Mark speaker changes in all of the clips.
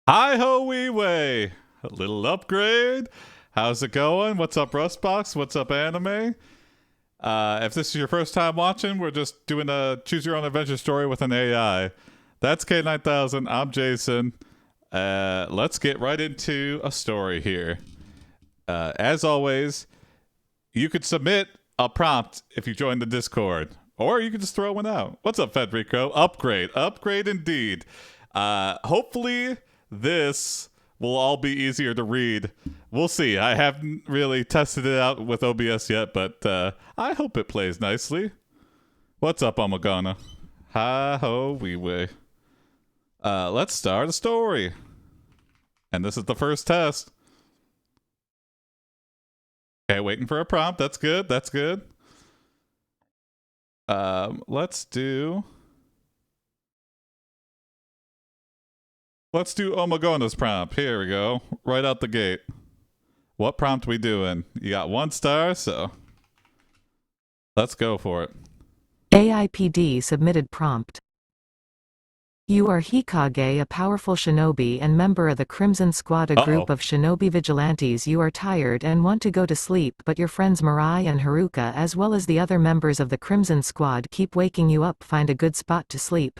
Speaker 1: Hi ho wee way. A little upgrade. How's it going? What's up, Rustbox? What's up, anime? If this is your first time watching, we're just doing a choose your own adventure story with an AI. That's K9000. I'm Jason. Let's get right into a story here. As always, you could submit a prompt if you join the Discord, or you could just throw one out. What's up, Federico? Upgrade indeed. Hopefully this will all be easier to read. We'll see. I haven't really tested it out with OBS yet, but I hope it plays nicely. What's up, Omagana? Hi ho wee way. Let's start a story. And this is the first test. Okay, waiting for a prompt. That's good. Let's do Omagana's prompt. Here we go. Right out the gate. What prompt we doing? You got 1 star, so let's go for it.
Speaker 2: AiPD submitted prompt. You are Hikage, a powerful shinobi and member of the Crimson Squad, a group of shinobi vigilantes. You are tired and want to go to sleep, but your friends Mirai and Haruka, as well as the other members of the Crimson Squad, keep waking you up. Find a good spot to sleep.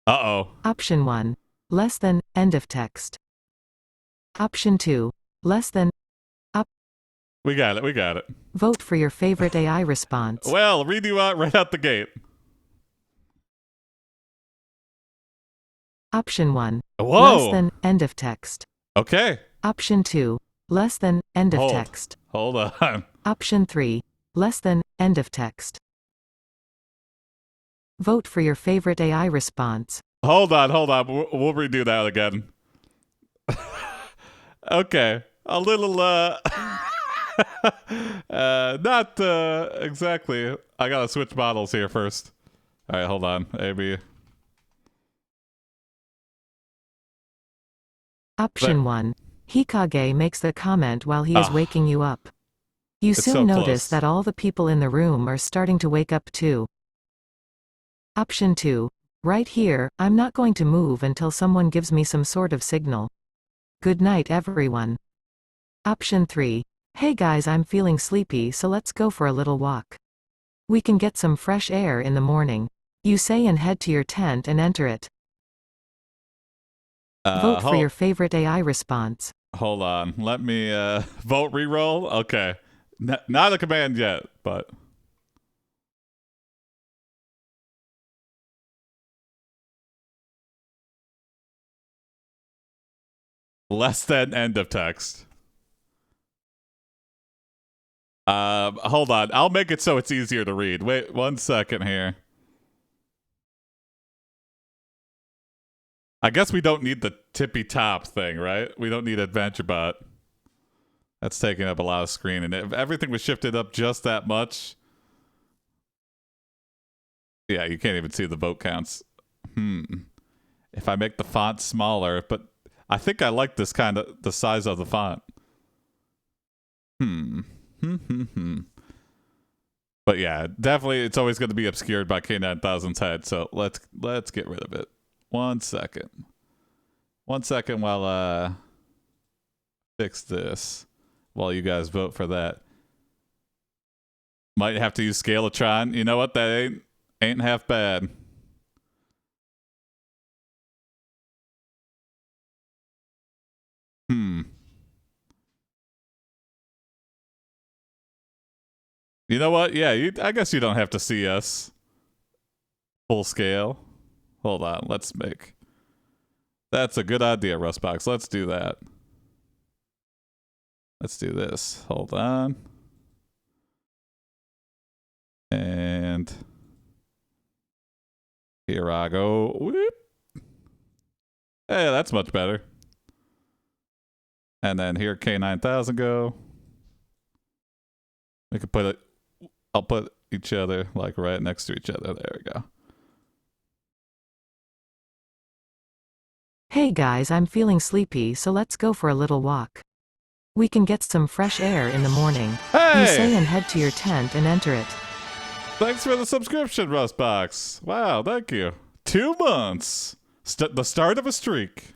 Speaker 2: Option 1. Less than, end of text. Option 2. Less than.
Speaker 1: We got it.
Speaker 2: Vote for your favorite AI response.
Speaker 1: Well, read you out right out the gate.
Speaker 2: Option 1.
Speaker 1: Whoa.
Speaker 2: Less than, end of text.
Speaker 1: Okay.
Speaker 2: Option 2. Less than, end of text.
Speaker 1: Hold on.
Speaker 2: Option 3. Less than, end of text. Vote for your favorite AI response.
Speaker 1: Hold on. We'll redo that again. Okay. A little, not exactly. I gotta switch models here first. All right, hold on. Maybe.
Speaker 2: Option 1. Hikage makes the comment while he is waking you up. You soon notice that all the people in the room are starting to wake up too. Option 2. Right here, I'm not going to move until someone gives me some sort of signal. Good night, everyone. Option 3. Hey guys, I'm feeling sleepy, so let's go for a little walk. We can get some fresh air in the morning. You say and head to your tent and enter it. Vote for your favorite AI response.
Speaker 1: Hold on. Let me vote reroll. Okay. Not a command yet, but less than end of text. Hold on. I'll make it so it's easier to read. Wait 1 second here. I guess we don't need the tippy top thing, right? We don't need AdventureBot. That's taking up a lot of screen, and if everything was shifted up just that much, yeah, you can't even see the vote counts. If I make the font smaller, but I think I like this kind of the size of the font. But yeah, definitely, it's always going to be obscured by K9000's head. So let's get rid of it. 1 second. 1 second while I fix this. While you guys vote for that. Might have to use Scalatron. You know what? That ain't half bad. You know what? Yeah, I guess you don't have to see us full scale. Hold on, let's make. That's a good idea, Rustbox. Let's do that. Let's do this. Hold on. And here I go. Whoop. Hey, that's much better. And then here K9000 go. We can put it. I'll put each other like right next to each other. There we go.
Speaker 2: Hey guys, I'm feeling sleepy, so let's go for a little walk. We can get some fresh air in the morning.
Speaker 1: Hey!
Speaker 2: You say and head to your tent and enter it.
Speaker 1: Thanks for the subscription, Rustbox. Wow, thank you. 2 months. The start of a streak.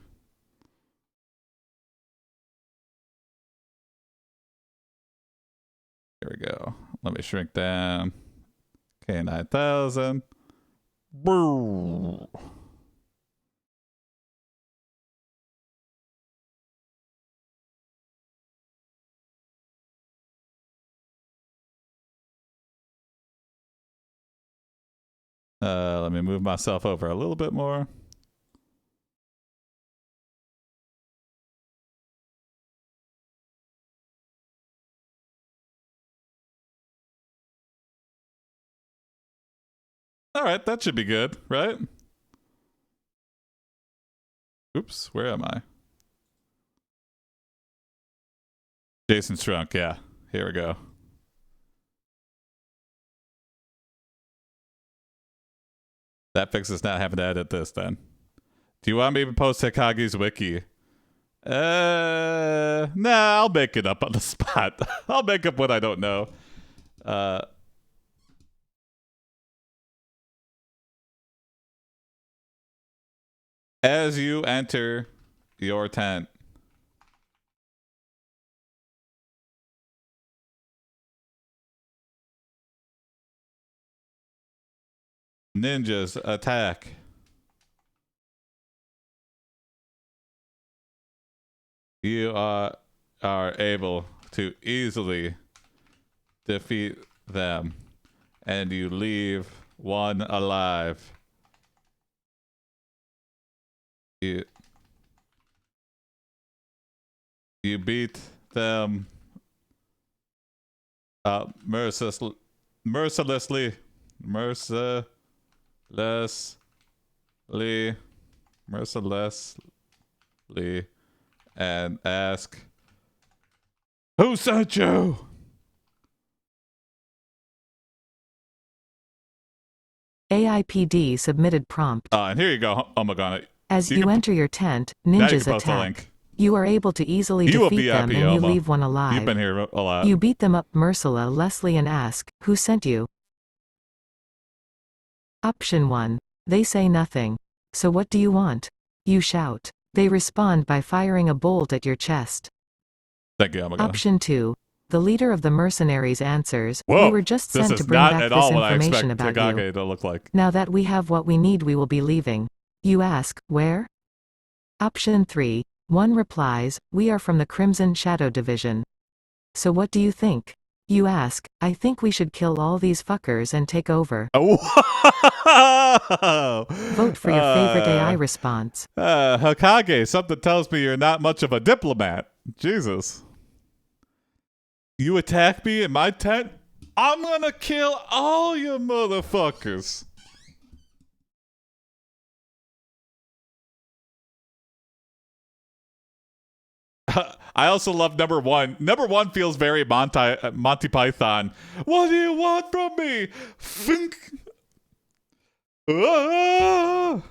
Speaker 1: Here we go. Let me shrink down. K9000. Boo. Let me move myself over a little bit more. All right, that should be good, right? Oops, where am I? Jason's trunk, yeah. Here we go. That fixes not having to edit this then. Do you want me to post Hikagi's wiki? Nah, I'll make it up on the spot. I'll make up what I don't know. As you enter your tent, ninjas attack. You are able to easily defeat them, and you leave one alive. You beat them mercilessly, and ask, "Who sent you?"
Speaker 2: AiPD submitted prompt.
Speaker 1: And here you go. Oh my god.
Speaker 2: As you enter your tent, ninjas attack. You are able to easily defeat them and you leave one alive.
Speaker 1: You've been here a lot.
Speaker 2: You beat them up mercilessly and ask, "Who sent you?" Option 1. They say nothing. So what do you want? You shout. They respond by firing a bolt at your chest.
Speaker 1: Thank you, oh my god.
Speaker 2: Option 2. The leader of the mercenaries answers,
Speaker 1: "Whoa,
Speaker 2: "We were just sent to bring back this information about you.
Speaker 1: To look like.
Speaker 2: Now that we have what we need, we will be leaving." You ask, "Where?" Option 3. One replies, "We are from the Crimson Shadow Division." So what do you think? You ask, "I think we should kill all these fuckers and take over."
Speaker 1: Oh.
Speaker 2: Vote for your favorite AI response.
Speaker 1: Hokage, something tells me you're not much of a diplomat. Jesus. You attack me in my tent? I'm gonna kill all you motherfuckers. I also love number one. Number one feels very Monty Python. What do you want from me? Fink. Ah!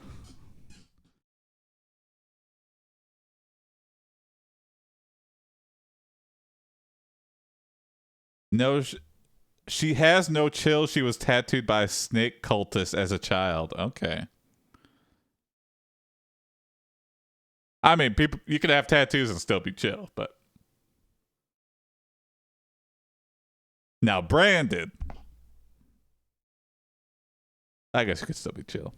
Speaker 1: No, she has no chill. She was tattooed by a snake cultist as a child. Okay. I mean, people, you can have tattoos and still be chill, but now branded, I guess you could still be chill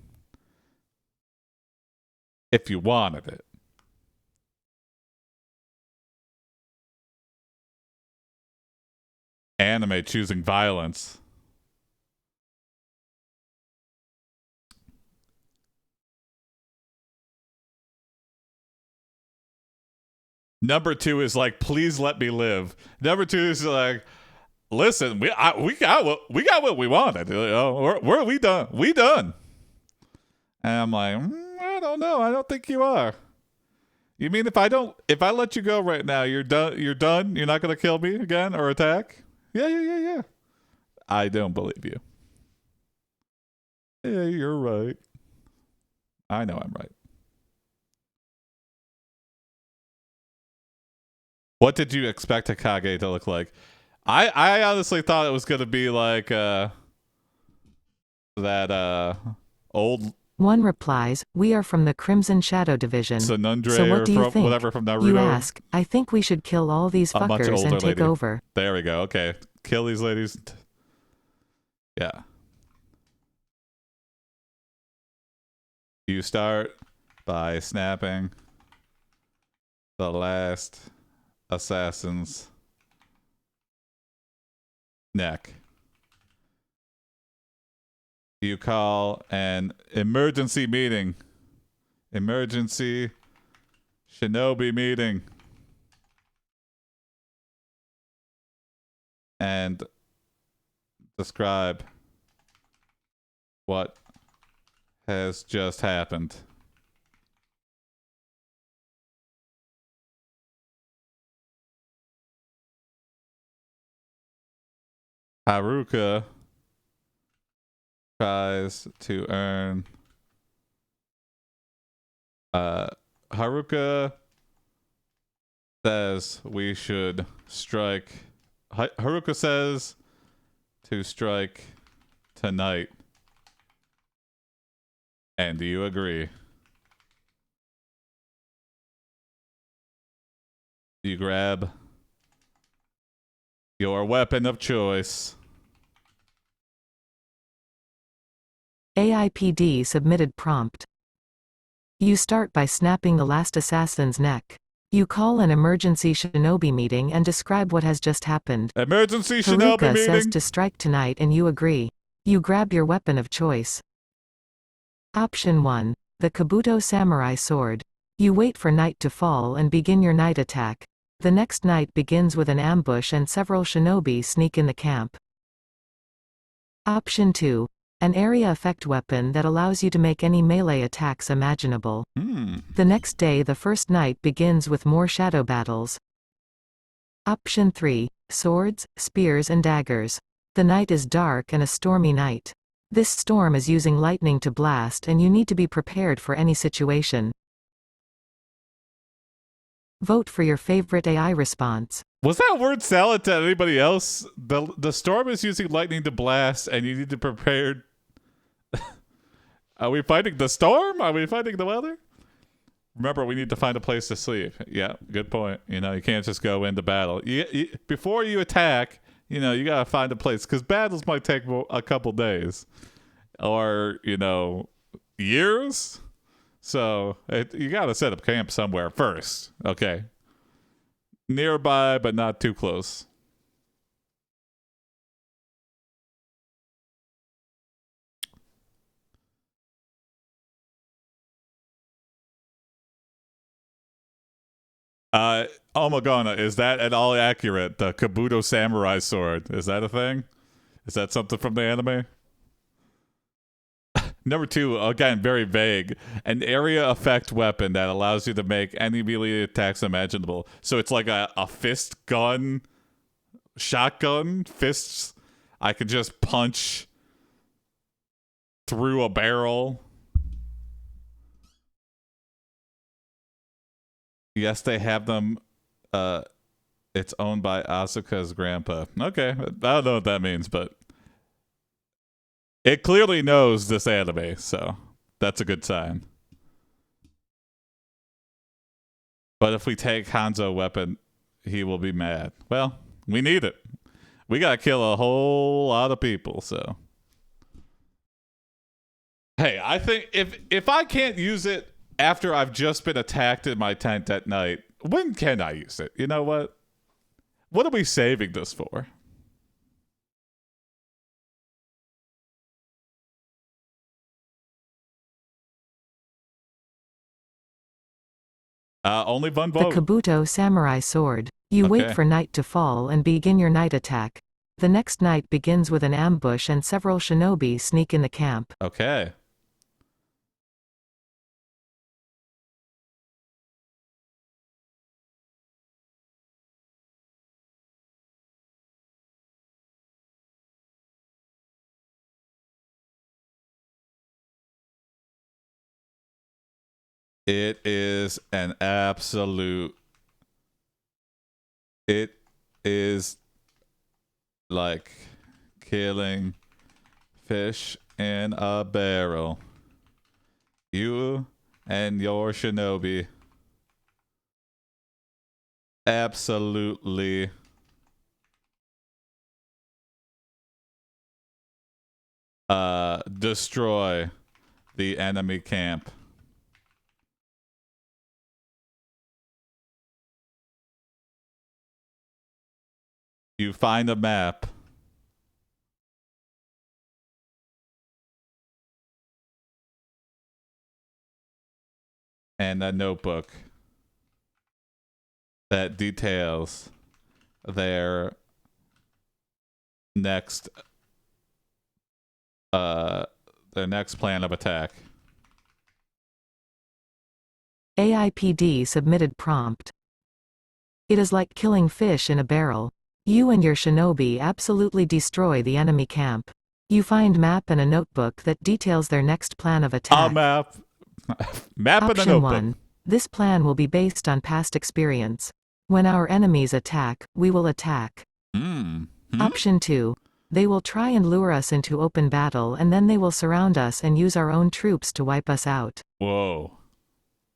Speaker 1: if you wanted it. Anime choosing violence. Number 2 is like, please let me live. Number 2 is like, listen, we got what we wanted. You know, we done. We done. And I'm like, I don't know. I don't think you are. You mean if I let you go right now, you're done? You're done? You're not gonna kill me again or attack? Yeah. I don't believe you. Yeah, you're right. I know I'm right. What did you expect Hokage to look like? I honestly thought it was gonna be like that old
Speaker 2: One replies, "We are from the Crimson Shadow Division."
Speaker 1: Sanundre
Speaker 2: So what
Speaker 1: or
Speaker 2: do you
Speaker 1: from
Speaker 2: think?
Speaker 1: whatever from Naruto.
Speaker 2: You ask, "I think we should kill all these
Speaker 1: A much
Speaker 2: fuckers
Speaker 1: older
Speaker 2: and take
Speaker 1: lady.
Speaker 2: over."
Speaker 1: There we go. Okay. Kill these ladies. Yeah. You start by snapping the last assassin's neck. You call an emergency meeting. Emergency shinobi meeting. And describe what has just happened. Haruka tries to earn Haruka says we should strike. Haruka says to strike tonight. And do you agree? You grab your weapon of choice.
Speaker 2: AiPD submitted prompt. You start by snapping the last assassin's neck. You call an emergency shinobi meeting and describe what has just happened.
Speaker 1: Emergency shinobi
Speaker 2: Haruka
Speaker 1: meeting.
Speaker 2: says to strike tonight and you agree. You grab your weapon of choice. Option 1. The Kabuto Samurai Sword. You wait for night to fall and begin your night attack. The next night begins with an ambush and several shinobi sneak in the camp. Option 2. An area effect weapon that allows you to make any melee attacks imaginable. The next day the first night begins with more shadow battles. Option 3. Swords, spears and daggers. The night is dark and a stormy night. This storm is using lightning to blast and you need to be prepared for any situation. Vote for your favorite AI response.
Speaker 1: Was that word salad to anybody else? The storm is using lightning to blast and you need to prepare. Are we fighting the storm? Are we fighting the weather? Remember, we need to find a place to sleep. Yeah, good point. You can't just go into battle. Before you attack, you got to find a place. Because battles might take a couple days. Or, years. So, you got to set up camp somewhere first. Okay. Nearby, but not too close. Omagana, is that at all accurate? The Kabuto Samurai Sword. Is that a thing? Is that something from the anime? Number 2, again, very vague. An area effect weapon that allows you to make any melee attacks imaginable. So it's like a fist gun, shotgun, fists. I could just punch through a barrel. Yes, they have them. It's owned by Asuka's grandpa. Okay, I don't know what that means, but it clearly knows this anime, so that's a good sign. But if we take Hanzo weapon, he will be mad. Well, we need it. We gotta kill a whole lot of people, so. Hey, I think if I can't use it after I've just been attacked in my tent at night, when can I use it? You know what? What are we saving this for? Only one vote.
Speaker 2: The Kabuto Samurai Sword. You wait for night to fall and begin your night attack. The next night begins with an ambush and several shinobi sneak in the camp.
Speaker 1: Okay. It is an absolute. It is like killing fish in a barrel. You and your shinobi absolutely destroy the enemy camp. You find a map and a notebook that details their next plan of attack.
Speaker 2: AiPD submitted prompt. It is like killing fish in a barrel. You and your shinobi absolutely destroy the enemy camp. You find map and a notebook that details their next plan of attack.
Speaker 1: A map. Map and a
Speaker 2: Option
Speaker 1: notebook.
Speaker 2: 1. This plan will be based on past experience. When our enemies attack, we will attack. Option 2. They will try and lure us into open battle and then they will surround us and use our own troops to wipe us out.
Speaker 1: Whoa.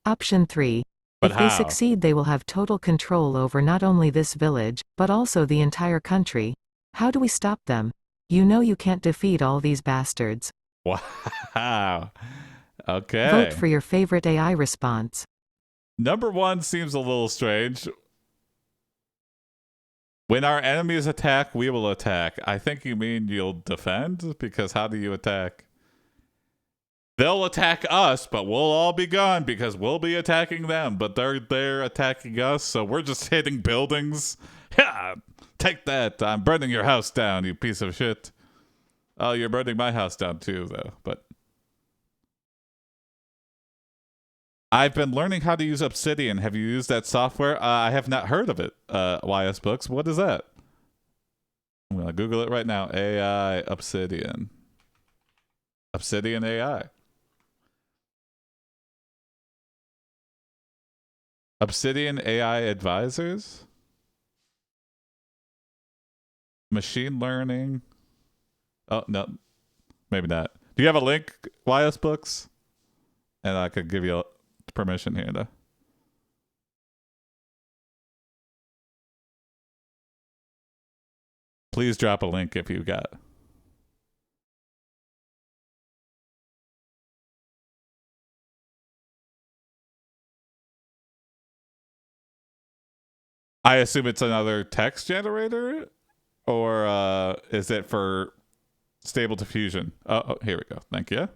Speaker 2: Option 3.
Speaker 1: But
Speaker 2: if
Speaker 1: how?
Speaker 2: they succeed, they will have total control over not only this village, but also the entire country. How do we stop them? You know you can't defeat all these bastards.
Speaker 1: Wow. Okay.
Speaker 2: Vote for your favorite AI response.
Speaker 1: Number 1 seems a little strange. When our enemies attack, we will attack. I think you mean you'll defend? Because how do you attack? They'll attack us, but we'll all be gone because we'll be attacking them. But they're attacking us, so we're just hitting buildings. Yeah, take that. I'm burning your house down, you piece of shit. Oh, you're burning my house down too, though. But I've been learning how to use Obsidian. Have you used that software? I have not heard of it. YS Books. What is that? I'm going to Google it right now. AI Obsidian. Obsidian AI. Obsidian AI Advisors? Machine learning? Oh, no. Maybe not. Do you have a link, YS Books? And I could give you permission here to. Please drop a link if you got. I assume it's another text generator, or is it for Stable Diffusion? Oh, here we go. Thank you.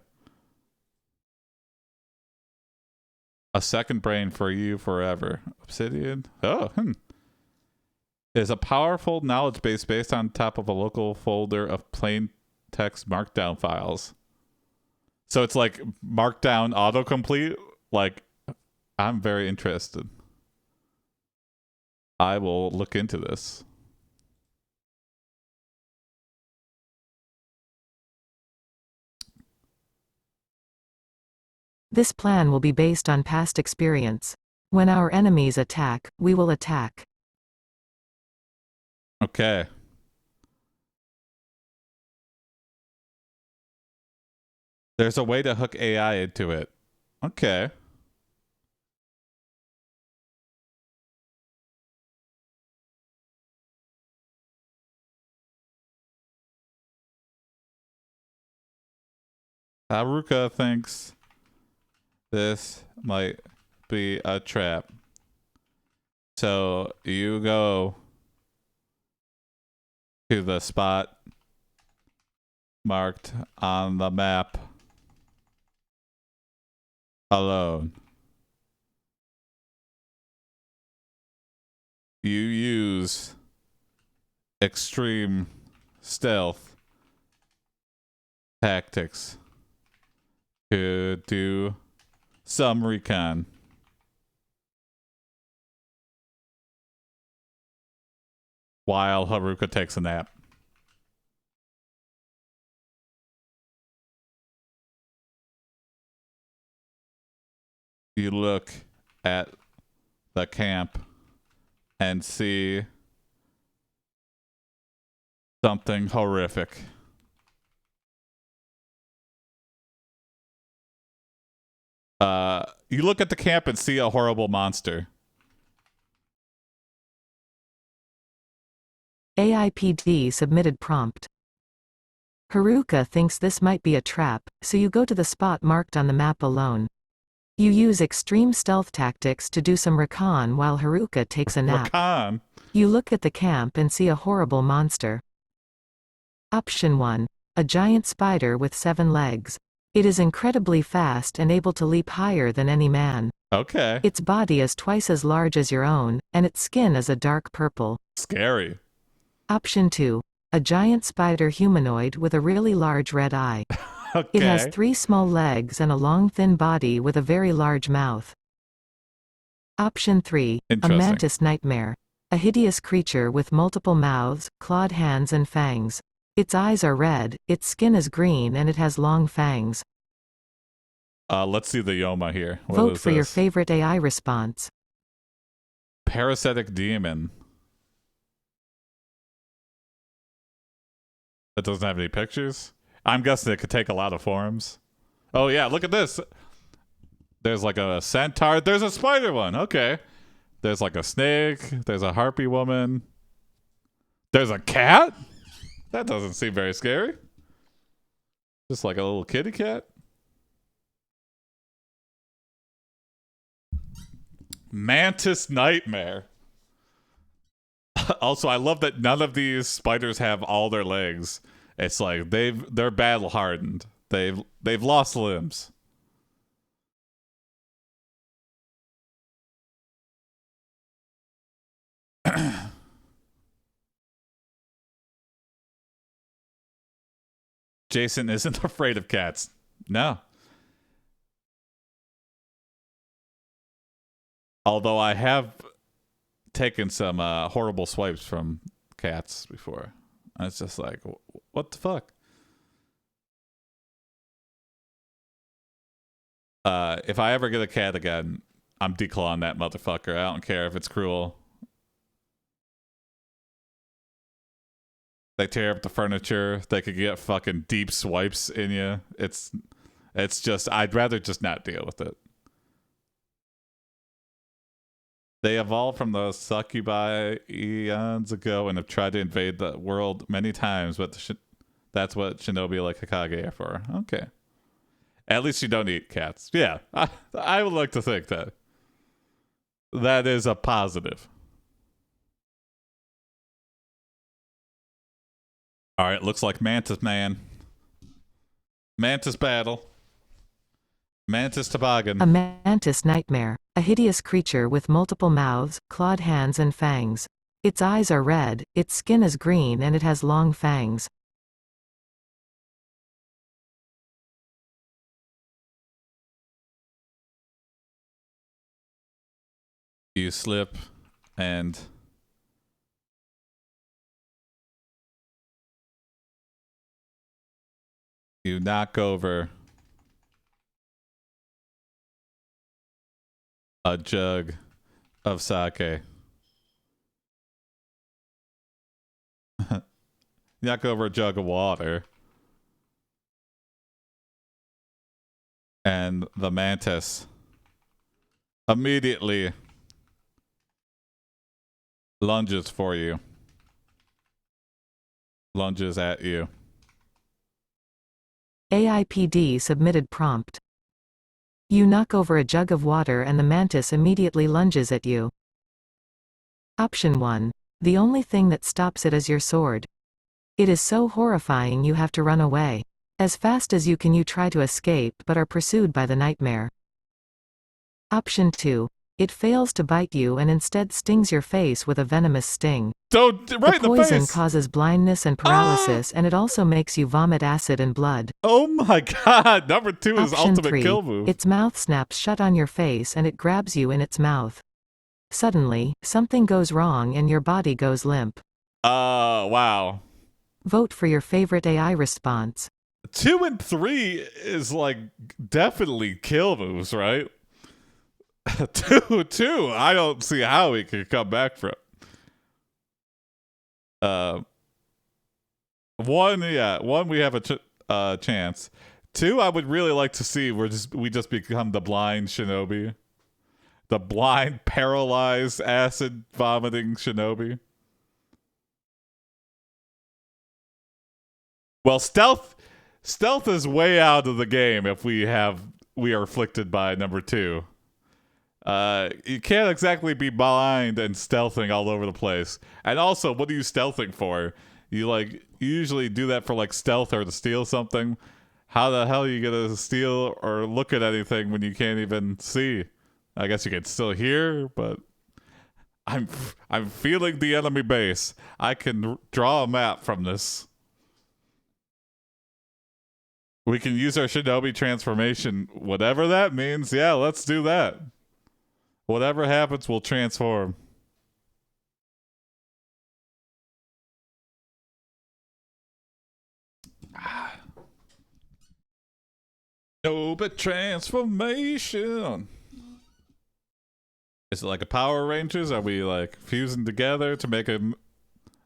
Speaker 1: A second brain for you forever. Obsidian. Oh, is a powerful knowledge base based on top of a local folder of plain text markdown files. So it's like markdown autocomplete. Like, I'm very interested. I will look into this.
Speaker 2: This plan will be based on past experience. When our enemies attack, we will attack.
Speaker 1: Okay. There's a way to hook AI into it. Okay. Haruka thinks this might be a trap. So you go to the spot marked on the map alone. You use extreme stealth tactics to do some recon. While Haruka takes a nap. You look at the camp and see something horrific. You look at the camp and see a horrible monster.
Speaker 2: AiPD submitted prompt. Haruka thinks this might be a trap, so you go to the spot marked on the map alone. You use extreme stealth tactics to do some recon while Haruka takes a nap.
Speaker 1: Recon?
Speaker 2: You look at the camp and see a horrible monster. Option 1. A giant spider with 7 legs. It is incredibly fast and able to leap higher than any man.
Speaker 1: Okay.
Speaker 2: Its body is twice as large as your own, and its skin is a dark purple.
Speaker 1: Scary.
Speaker 2: Option 2. A giant spider humanoid with a really large red eye.
Speaker 1: Okay.
Speaker 2: It has 3 small legs and a long thin body with a very large mouth. Option 3. A mantis nightmare. A hideous creature with multiple mouths, clawed hands and fangs. Its eyes are red, its skin is green and it has long fangs.
Speaker 1: Let's see the Yoma here.
Speaker 2: Vote for your favorite AI response.
Speaker 1: Parasitic demon. It doesn't have any pictures? I'm guessing it could take a lot of forms. Oh yeah, look at this. There's like a centaur. There's a spider one. Okay. There's like a snake. There's a harpy woman. There's a cat? That doesn't seem very scary. Just like a little kitty cat. Mantis nightmare. Also, I love that none of these spiders have all their legs. It's like they're battle hardened. They've lost limbs. Jason isn't afraid of cats. No. Although I have taken some horrible swipes from cats before. It's just like, what the fuck? If I ever get a cat again, I'm declawing that motherfucker. I don't care if it's cruel. They tear up the furniture. They could get fucking deep swipes in you. It's just, I'd rather just not deal with it. They evolved from the succubi eons ago and have tried to invade the world many times, but that's what shinobi like Hokage are for. Okay. At least you don't eat cats. Yeah, I would like to think that. That is a positive. All right, looks like Mantis Man. Mantis battle. Mantis toboggan.
Speaker 2: A mantis nightmare. A hideous creature with multiple mouths, clawed hands and fangs. Its eyes are red, its skin is green and it has long fangs.
Speaker 1: You slip and you knock over a jug of sake. Knock over a jug of water. And the mantis immediately lunges for you. Lunges at you.
Speaker 2: AiPD submitted prompt. You knock over a jug of water and the mantis immediately lunges at you. Option 1. The only thing that stops it is your sword. It is so horrifying you have to run away. As fast as you can you try to escape but are pursued by the nightmare. Option 2. It fails to bite you and instead stings your face with a venomous sting.
Speaker 1: Right
Speaker 2: the
Speaker 1: in the face.
Speaker 2: poison causes blindness and paralysis and it also makes you vomit acid and blood.
Speaker 1: Oh my god, number 2 is
Speaker 2: Option
Speaker 1: ultimate
Speaker 2: 3.
Speaker 1: kill move.
Speaker 2: Its mouth snaps shut on your face and it grabs you in its mouth. Suddenly, something goes wrong and your body goes limp.
Speaker 1: Wow.
Speaker 2: Vote for your favorite AI response.
Speaker 1: 2 and 3 is like definitely kill moves, right? 2, I don't see how he could come back from. 1, we have a chance. 2, I would really like to see we just become the blind shinobi. The blind, paralyzed, acid vomiting shinobi. Well, stealth is way out of the game if we are afflicted by number 2. You can't exactly be blind and stealthing all over the place. And also, what are you stealthing for? You usually do that for like stealth or to steal something. How the hell are you gonna steal or look at anything when you can't even see? I guess you can still hear, but I'm feeling the enemy base. I can draw a map from this. We can use our shinobi transformation, whatever that means. Yeah, let's do that. Whatever happens, we'll transform. Shinobi transformation. Is it like a Power Rangers? Are we like fusing together to make a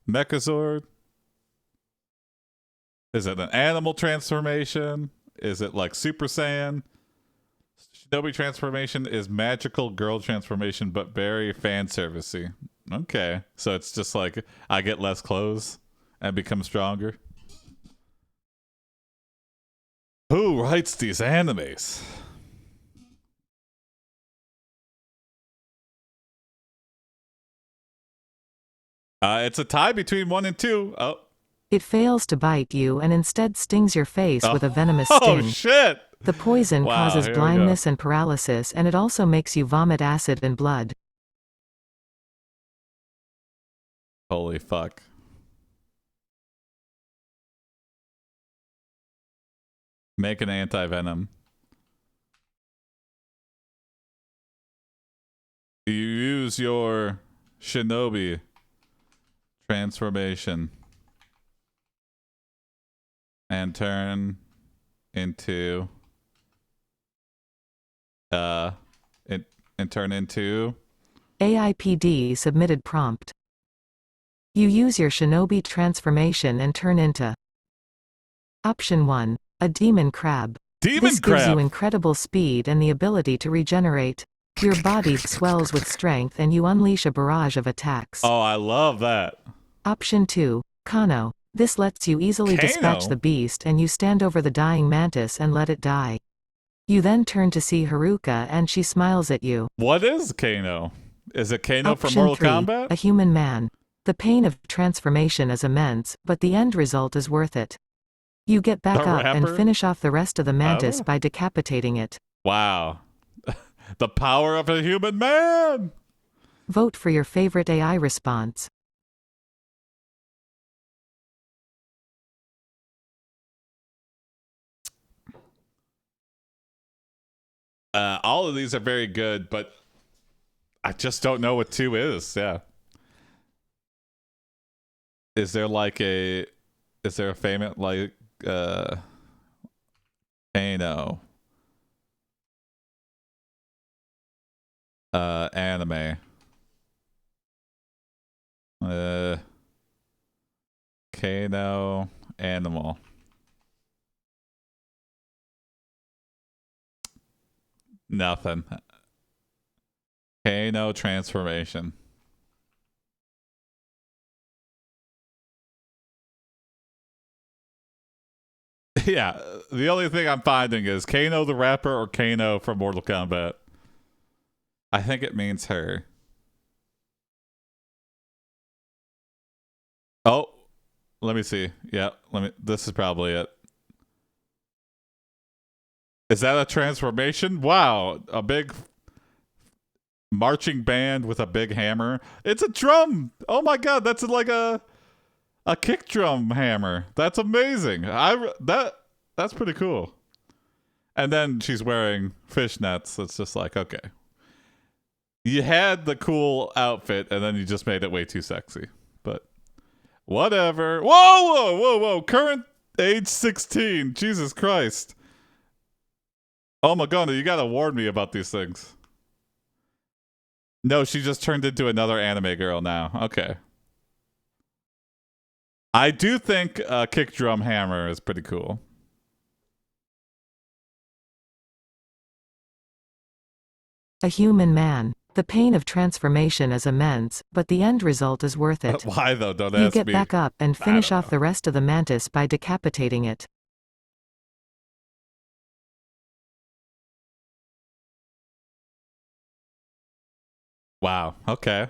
Speaker 1: Mechazord? Is it an animal transformation? Is it like Super Saiyan? Shinobi transformation is magical girl transformation, but very fan servicey. Okay, so it's just like I get less clothes and become stronger. Who writes these animes? It's a tie between 1 and 2. Oh.
Speaker 2: It fails to bite you and instead stings your face with a venomous sting.
Speaker 1: Oh, shit!
Speaker 2: The poison causes blindness and paralysis, and it also makes you vomit acid and blood.
Speaker 1: Holy fuck. Make an anti-venom. You use your shinobi transformation and turn into
Speaker 2: AiPD submitted prompt. You use your shinobi transformation and turn into Option 1, a demon crab. This gives you incredible speed and the ability to regenerate. Your body swells with strength and you unleash a barrage of attacks.
Speaker 1: Oh, I love that.
Speaker 2: Option 2, Kano. This lets you easily dispatch the beast and you stand over the dying mantis and let it die. You then turn to see Haruka and she smiles at you.
Speaker 1: What is Kano? Is it Kano from
Speaker 2: Option
Speaker 1: Mortal
Speaker 2: 3,
Speaker 1: Kombat?
Speaker 2: A human man. The pain of transformation is immense, but the end result is worth it. You get back up and finish off the rest of the mantis by decapitating it.
Speaker 1: Wow. The power of a human man!
Speaker 2: Vote for your favorite AI response.
Speaker 1: All of these are very good, but I just don't know what 2 is. Yeah. Is there a famous like Kano anime? Kano animal. Nothing. Kano transformation. Yeah, the only thing I'm finding is Kano the rapper or Kano from Mortal Kombat. I think it means her. Oh, let me see. Yeah, this is probably it. Is that a transformation? Wow, a big marching band with a big hammer. It's a drum. Oh my god, that's like a kick drum hammer. That's amazing. That's pretty cool. And then she's wearing fishnets. It's just like, okay. You had the cool outfit and then you just made it way too sexy. But whatever. Whoa. Current age 16. Jesus Christ. Oh my god, you gotta warn me about these things. No, she just turned into another anime girl now. Okay. I do think a kick drum hammer is pretty cool.
Speaker 2: A human man. The pain of transformation is immense, but the end result is worth it.
Speaker 1: Why though? Don't
Speaker 2: You
Speaker 1: ask
Speaker 2: get
Speaker 1: me.
Speaker 2: back up and finish off the rest of the mantis by decapitating it.
Speaker 1: Wow. Okay.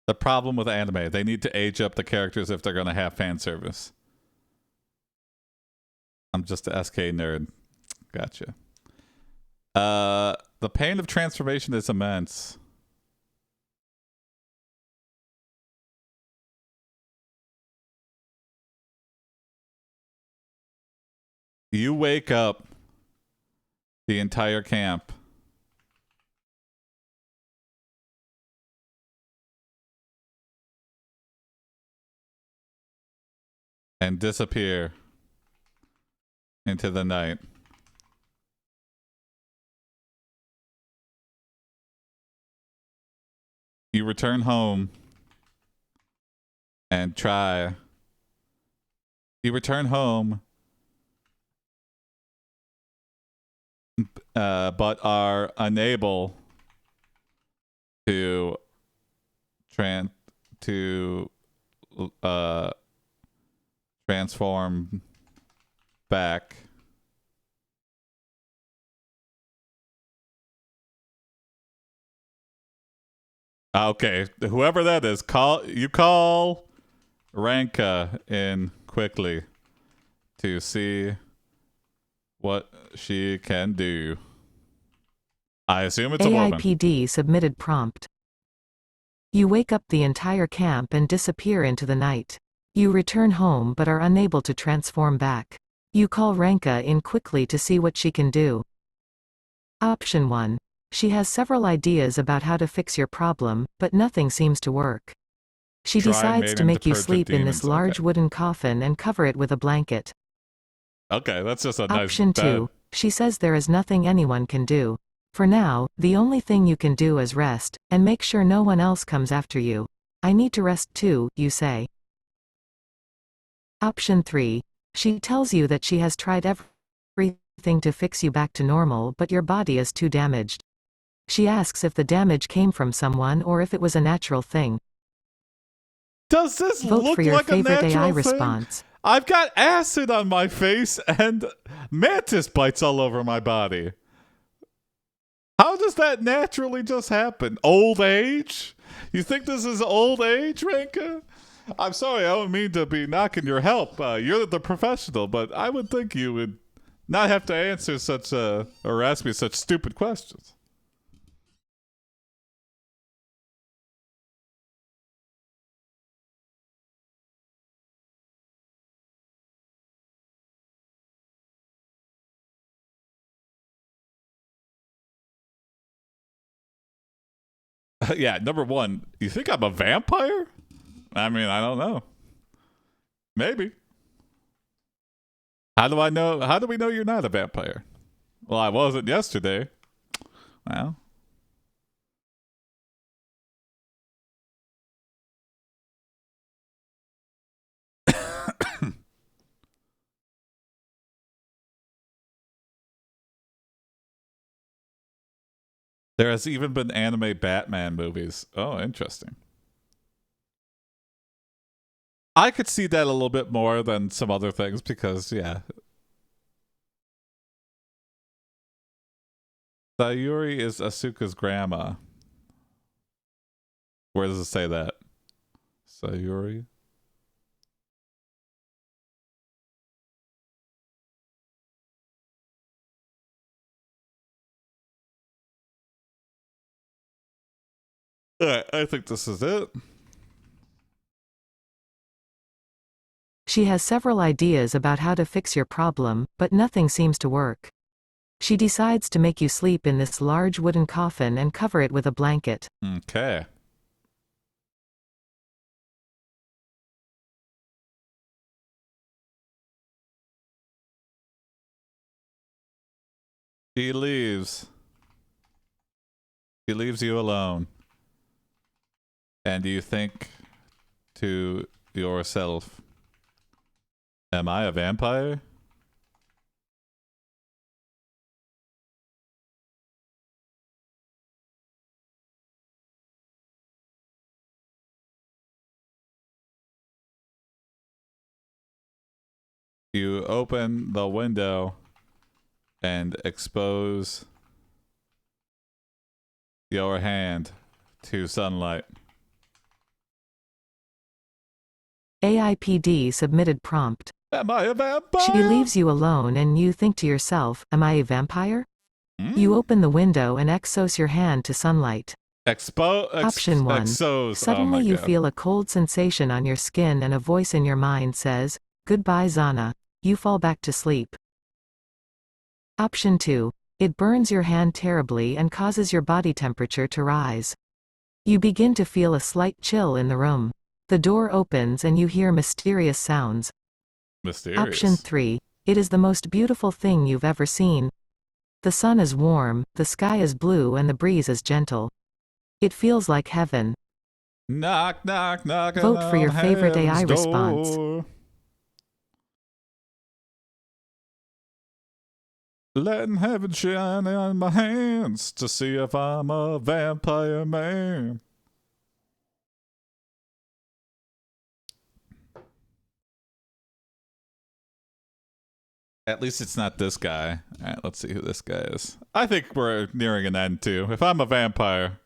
Speaker 1: The problem with anime, they need to age up the characters if they're going to have fan service. I'm just a SK nerd. Gotcha. The pain of transformation is immense. You wake up the entire camp. And disappear into the night. You return home and try. You return home, but are unable to transform back. Okay, whoever that is, call Ranka in quickly to see what she can do. I assume it's a woman.
Speaker 2: AiPD submitted prompt. You wake up the entire camp and disappear into the night. You return home but are unable to transform back. You call Ranka in quickly to see what she can do. Option 1. She has several ideas about how to fix your problem, but nothing seems to work. She decides to make you sleep in this large wooden coffin and cover it with a blanket.
Speaker 1: Okay, that's just a nice
Speaker 2: Option 2. She says there is nothing anyone can do. For now, the only thing you can do is rest, and make sure no one else comes after you. I need to rest too, you say. Option 3. She tells you that she has tried everything to fix you back to normal, but your body is too damaged. She asks if the damage came from someone or if it was a natural thing.
Speaker 1: Does this
Speaker 2: Vote
Speaker 1: look
Speaker 2: for your
Speaker 1: like a
Speaker 2: favorite
Speaker 1: natural
Speaker 2: AI
Speaker 1: thing?
Speaker 2: response.
Speaker 1: I've got acid on my face and mantis bites all over my body. How does that naturally just happen? Old age? You think this is old age, Ranka? I'm sorry, I don't mean to be knocking your help. You're the professional, but I would think you would not have to answer such or ask me such stupid questions. Yeah, number one, you think I'm a vampire? I mean, I don't know. Maybe. How do I know? How do we know you're not a vampire? Well, I wasn't yesterday. Well. There has even been anime Batman movies. Oh, interesting. I could see that a little bit more than some other things because, yeah. Sayuri is Asuka's grandma. Where does it say that? Sayuri? Alright, I think this is it.
Speaker 2: She has several ideas about how to fix your problem, but nothing seems to work. She decides to make you sleep in this large wooden coffin and cover it with a blanket.
Speaker 1: Okay. She leaves. She leaves you alone. And you think to yourself. Am I a vampire? You open the window and expose your hand to sunlight.
Speaker 2: AiPD submitted prompt.
Speaker 1: Am I a vampire?
Speaker 2: She leaves you alone and you think to yourself, am I a vampire? You open the window and expose your hand to sunlight. Option 1. Suddenly you feel a cold sensation on your skin and a voice in your mind says, goodbye Zana. You fall back to sleep. Option 2. It burns your hand terribly and causes your body temperature to rise. You begin to feel a slight chill in the room. The door opens and you hear mysterious sounds.
Speaker 1: Mysterious.
Speaker 2: Option 3. It is the most beautiful thing you've ever seen. The sun is warm, the sky is blue and the breeze is gentle. It feels like heaven.
Speaker 1: Knock, knock, knock.
Speaker 2: Vote for your favorite AI response.
Speaker 1: Letting heaven shine on my hands to see if I'm a vampire man. At least it's not this guy. All right, let's see who this guy is. I think we're nearing an end too. If I'm a vampire.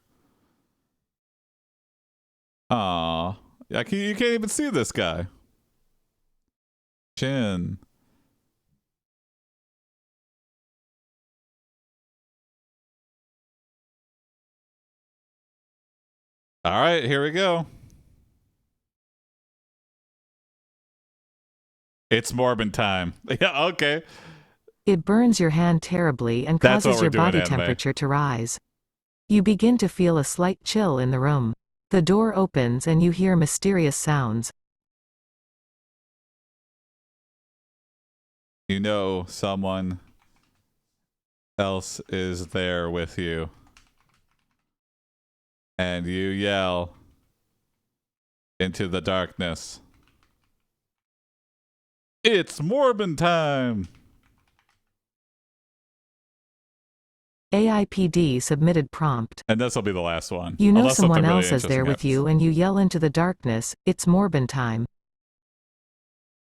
Speaker 1: Aw. You can't even see this guy. Chin. All right, here we go. It's Morbin time. Yeah, okay.
Speaker 2: It burns your hand terribly and causes your body temperature to rise. You begin to feel a slight chill in the room. The door opens and you hear mysterious sounds.
Speaker 1: You know someone else is there with you. And you yell into the darkness. It's Morbin time!
Speaker 2: AiPD submitted prompt.
Speaker 1: And this will be the last one.
Speaker 2: You know someone else is there with you and you yell into the darkness, it's Morbin time.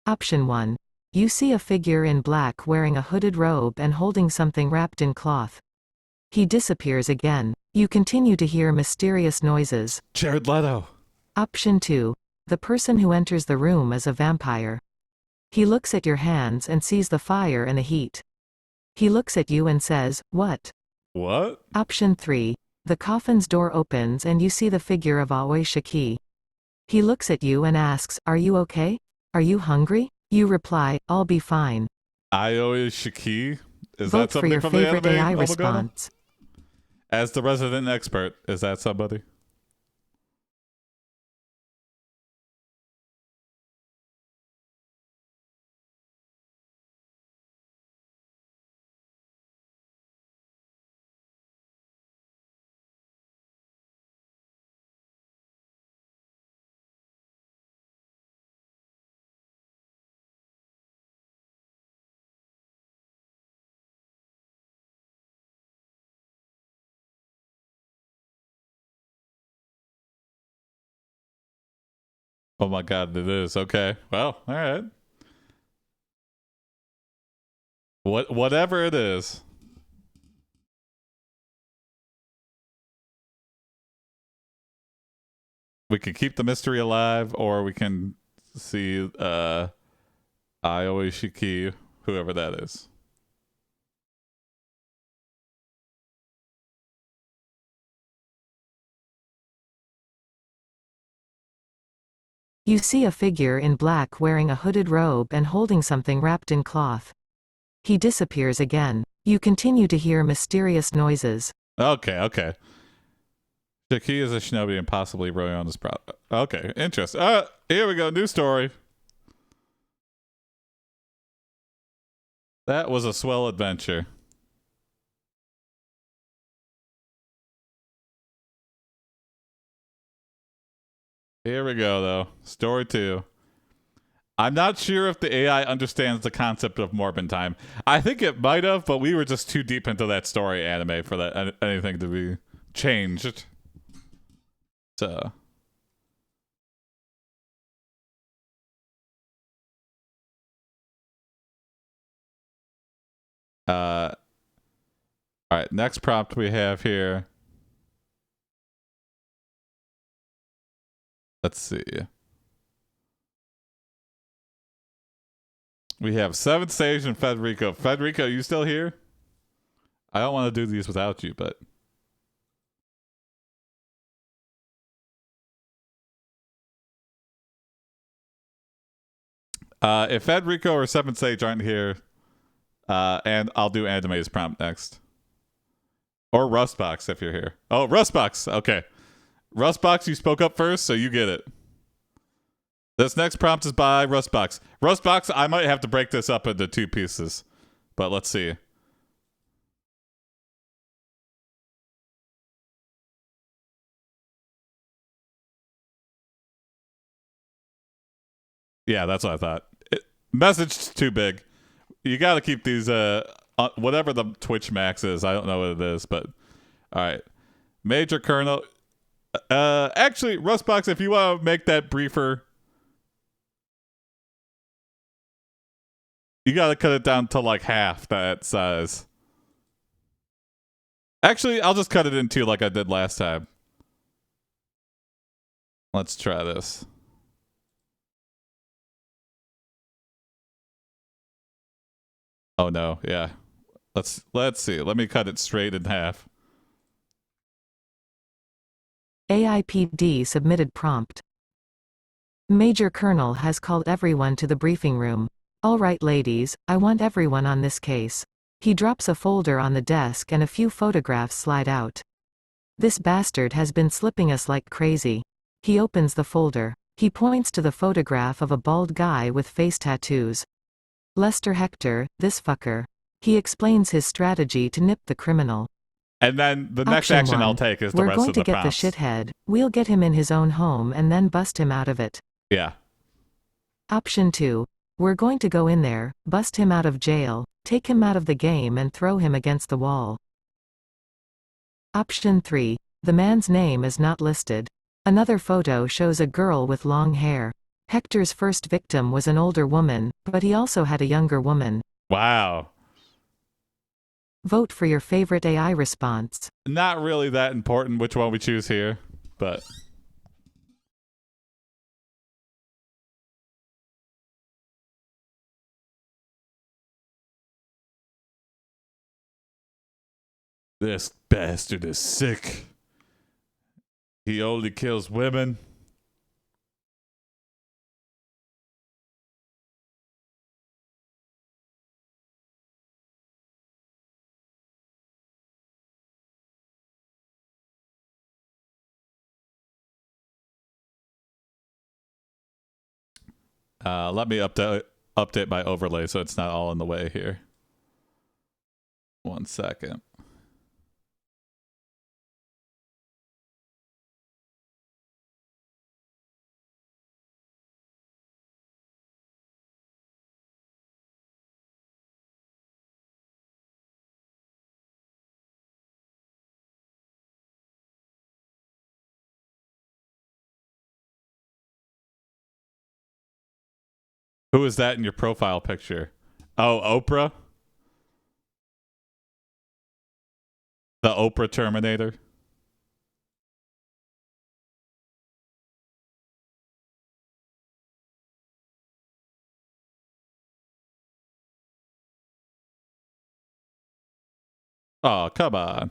Speaker 2: Option 1. You see a figure in black wearing a hooded robe and holding something wrapped in cloth. He disappears again. You continue to hear mysterious noises.
Speaker 1: Jared Leto.
Speaker 2: Option 2. The person who enters the room is a vampire. He looks at your hands and sees the fire and the heat. He looks at you and says, what?
Speaker 1: What?
Speaker 2: Option 3. The coffin's door opens and you see the figure of Aoi Shiki. He looks at you and asks, are you okay? Are you hungry? You reply, I'll be fine.
Speaker 1: Aoi Shiki? Is
Speaker 2: Vote
Speaker 1: that something
Speaker 2: for your
Speaker 1: from
Speaker 2: favorite
Speaker 1: the anime?
Speaker 2: AI response.
Speaker 1: As the resident expert, is that somebody? Oh my god, it is. Okay. Well, all right. Whatever it is. We can keep the mystery alive, or we can see Aoi Shiki, whoever that is.
Speaker 2: You see a figure in black wearing a hooded robe and holding something wrapped in cloth. He disappears again. You continue to hear mysterious noises.
Speaker 1: Okay. Shiki is a shinobi and possibly Roy on this product. Okay, interesting. Here we go. New story. That was a swell adventure. Here we go, though. Story 2. I'm not sure if the AI understands the concept of Morbin time. I think it might have, but we were just too deep into that story anime for that anything to be changed. So. All right, next prompt we have here. Let's see. We have 7th Stage and Federico. Federico, you still here? I don't want to do these without you, but... if Federico or 7th Stage aren't here, and I'll do Anime's prompt next. Or Rustbox if you're here. Oh, Rustbox! Okay. Rustbox, you spoke up first, so you get it. This next prompt is by Rustbox. Rustbox, I might have to break this up into 2 pieces, but let's see. Yeah, that's what I thought. Message too big. You got to keep these, whatever the Twitch max is. I don't know what it is, but all right. Major Colonel. Actually, Rustbox, if you want to make that briefer, you got to cut it down to like half that size. Actually, I'll just cut it in 2 like I did last time. Let's try this. Oh no, yeah. Let's see. Let me cut it straight in half.
Speaker 2: AiPD submitted prompt. Major Colonel has called everyone to the briefing room. All right, ladies, I want everyone on this case. He drops a folder on the desk and a few photographs slide out. This bastard has been slipping us like crazy. He opens the folder. He points to the photograph of a bald guy with face tattoos. Lester Hector, this fucker. He explains his strategy to nip the criminal.
Speaker 1: And then the next action I'll take is the rest of the prompts.
Speaker 2: We're going to get the shithead. We'll get him in his own home and then bust him out of it.
Speaker 1: Yeah.
Speaker 2: Option 2. We're going to go in there, bust him out of jail, take him out of the game and throw him against the wall. Option 3. The man's name is not listed. Another photo shows a girl with long hair. Hector's first victim was an older woman, but he also had a younger woman.
Speaker 1: Wow.
Speaker 2: Vote for your favorite AI response.
Speaker 1: Not really that important which one we choose here, but... This bastard is sick. He only kills women. Let me update my overlay so it's not all in the way here. 1 second. Who is that in your profile picture? Oh, Oprah? The Oprah Terminator? Oh, come on.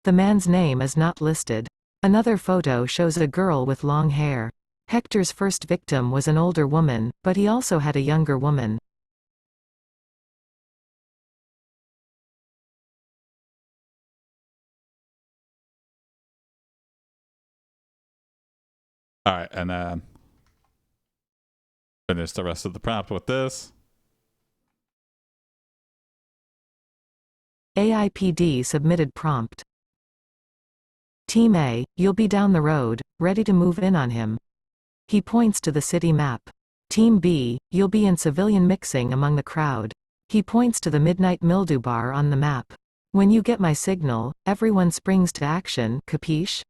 Speaker 2: The man's name is not listed. Another photo shows a girl with long hair. Hector's first victim was an older woman, but he also had a younger woman.
Speaker 1: All right, and then finish the rest of the prompt with this.
Speaker 2: AiPD submitted prompt. Team A, you'll be down the road, ready to move in on him. He points to the city map. Team B, you'll be in civilian mixing among the crowd. He points to the Midnight Mildew bar on the map. When you get my signal, everyone springs to action, capiche?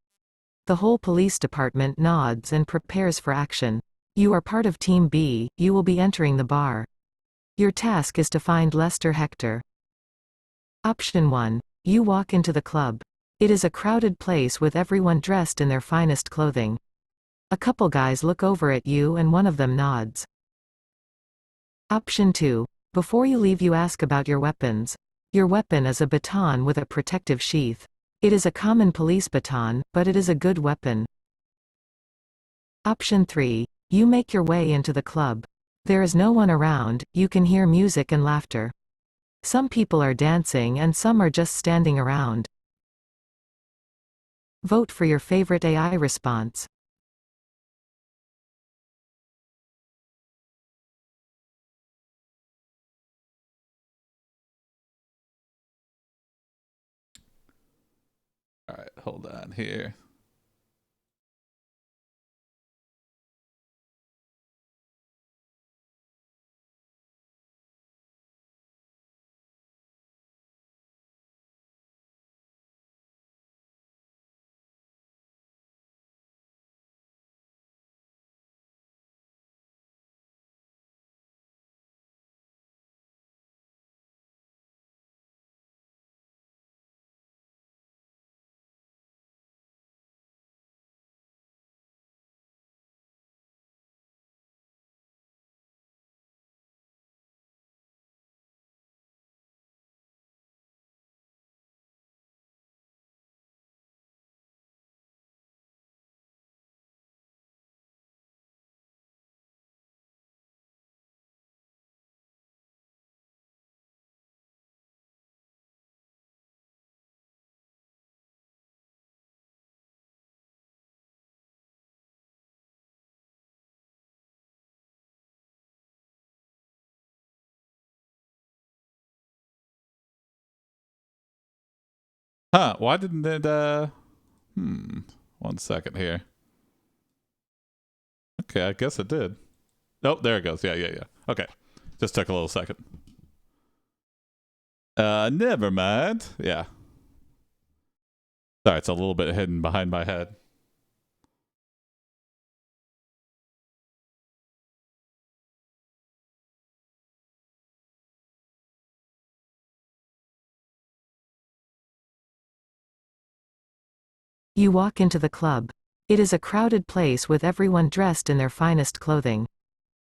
Speaker 2: The whole police department nods and prepares for action. You are part of Team B, you will be entering the bar. Your task is to find Lester Hector. Option 1. You walk into the club. It is a crowded place with everyone dressed in their finest clothing. A couple guys look over at you and one of them nods. Option 2. Before you leave you ask about your weapons. Your weapon is a baton with a protective sheath. It is a common police baton, but it is a good weapon. Option 3. You make your way into the club. There is no one around, you can hear music and laughter. Some people are dancing and some are just standing around. Vote for your favorite AI response.
Speaker 1: All right, hold on here. Huh, why didn't it, 1 second here. Okay, I guess it did. Oh, there it goes. Yeah. Okay. Just took a little second. Never mind. Yeah. Sorry, it's a little bit hidden behind my head.
Speaker 2: You walk into the club. It is a crowded place with everyone dressed in their finest clothing.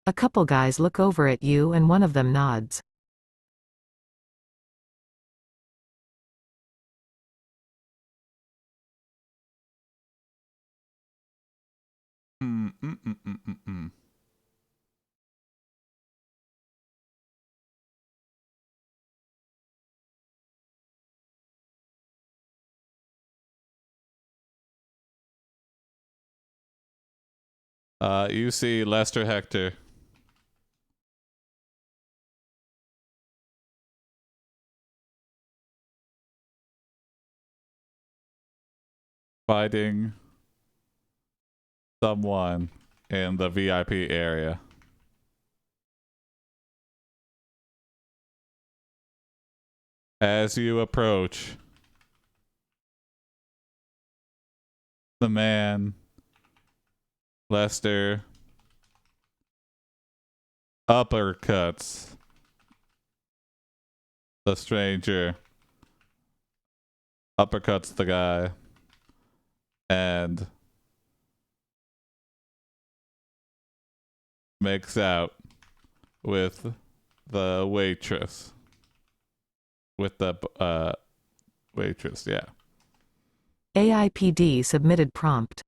Speaker 2: A couple guys look over at you and one of them nods.
Speaker 1: You see Lester Hector. Fighting someone in the VIP area. As you approach, the man, Lester, uppercuts the stranger, uppercuts the guy, and makes out with the waitress. With the waitress, yeah.
Speaker 2: AiPD submitted prompt.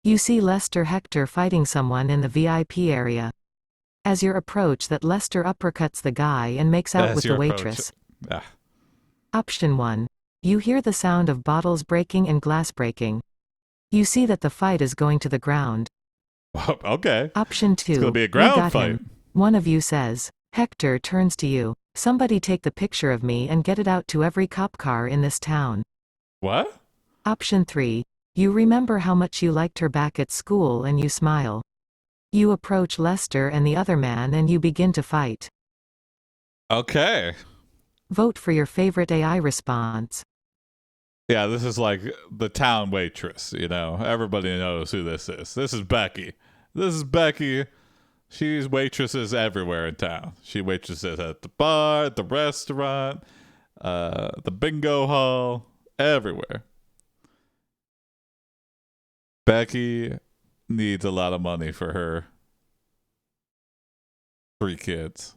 Speaker 2: You see Hector fighting someone in the VIP area. As you approach that, Lester uppercuts the guy and makes out with the waitress. Option 1. You hear the sound of bottles breaking and glass breaking. You see that the fight is going to the ground.
Speaker 1: Okay.
Speaker 2: Option 2.
Speaker 1: It's going to be a ground fight.
Speaker 2: Him. One of you says. Hector turns to you. Somebody take the picture of me and get it out to every cop car in this town.
Speaker 1: What?
Speaker 2: Option 3. You remember how much you liked her back at school and you smile. You approach Lester and the other man and you begin to fight.
Speaker 1: Okay.
Speaker 2: Vote for your favorite AI response.
Speaker 1: Yeah, this is like the town waitress, you know. Everybody knows who this is. This is Becky. She's waitresses everywhere in town. She waitresses at the bar, at the restaurant, the bingo hall, everywhere. Becky needs a lot of money for her 3 kids.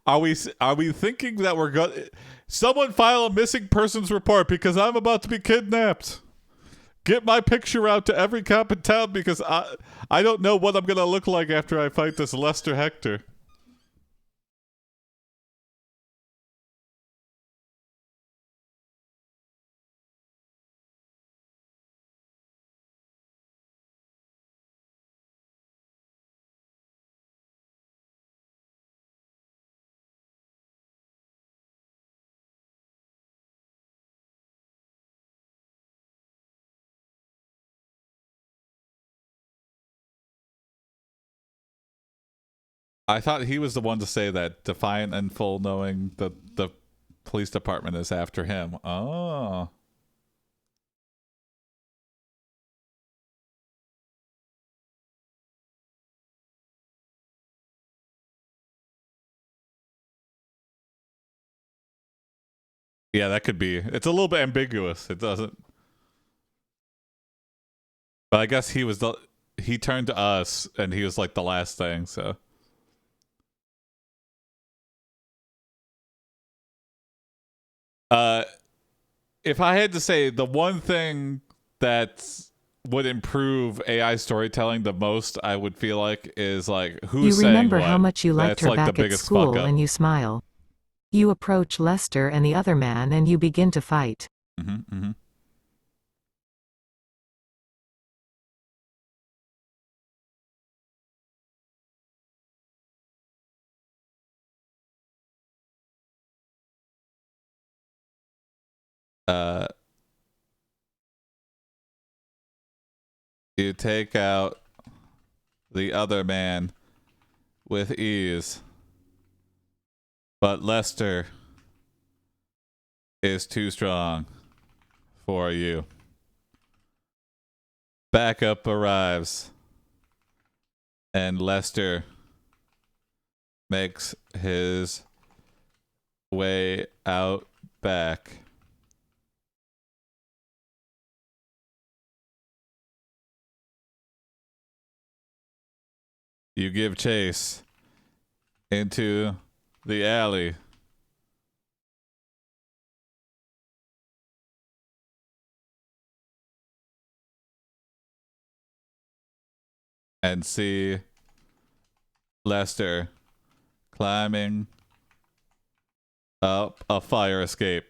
Speaker 1: Are we thinking that we're going? Someone file a missing persons report because I'm about to be kidnapped. Get my picture out to every cop in town because I don't know what I'm gonna look like after I fight this Lester Hector. I thought he was the one to say that, defiant and full, knowing that the police department is after him. Oh. Yeah, that could be. It's a little bit ambiguous. It doesn't. But I guess he turned to us and he was like the last thing, so. If I had to say the one thing that would improve AI storytelling the most, I would feel like is like who's saying what.
Speaker 2: You remember how much you liked her
Speaker 1: like
Speaker 2: back at school and you smile. You approach Lester and the other man and you begin to fight.
Speaker 1: You take out the other man with ease, but Lester is too strong for you. Backup arrives, and Lester makes his way out back. You give chase into the alley. And see Lester climbing up a fire escape.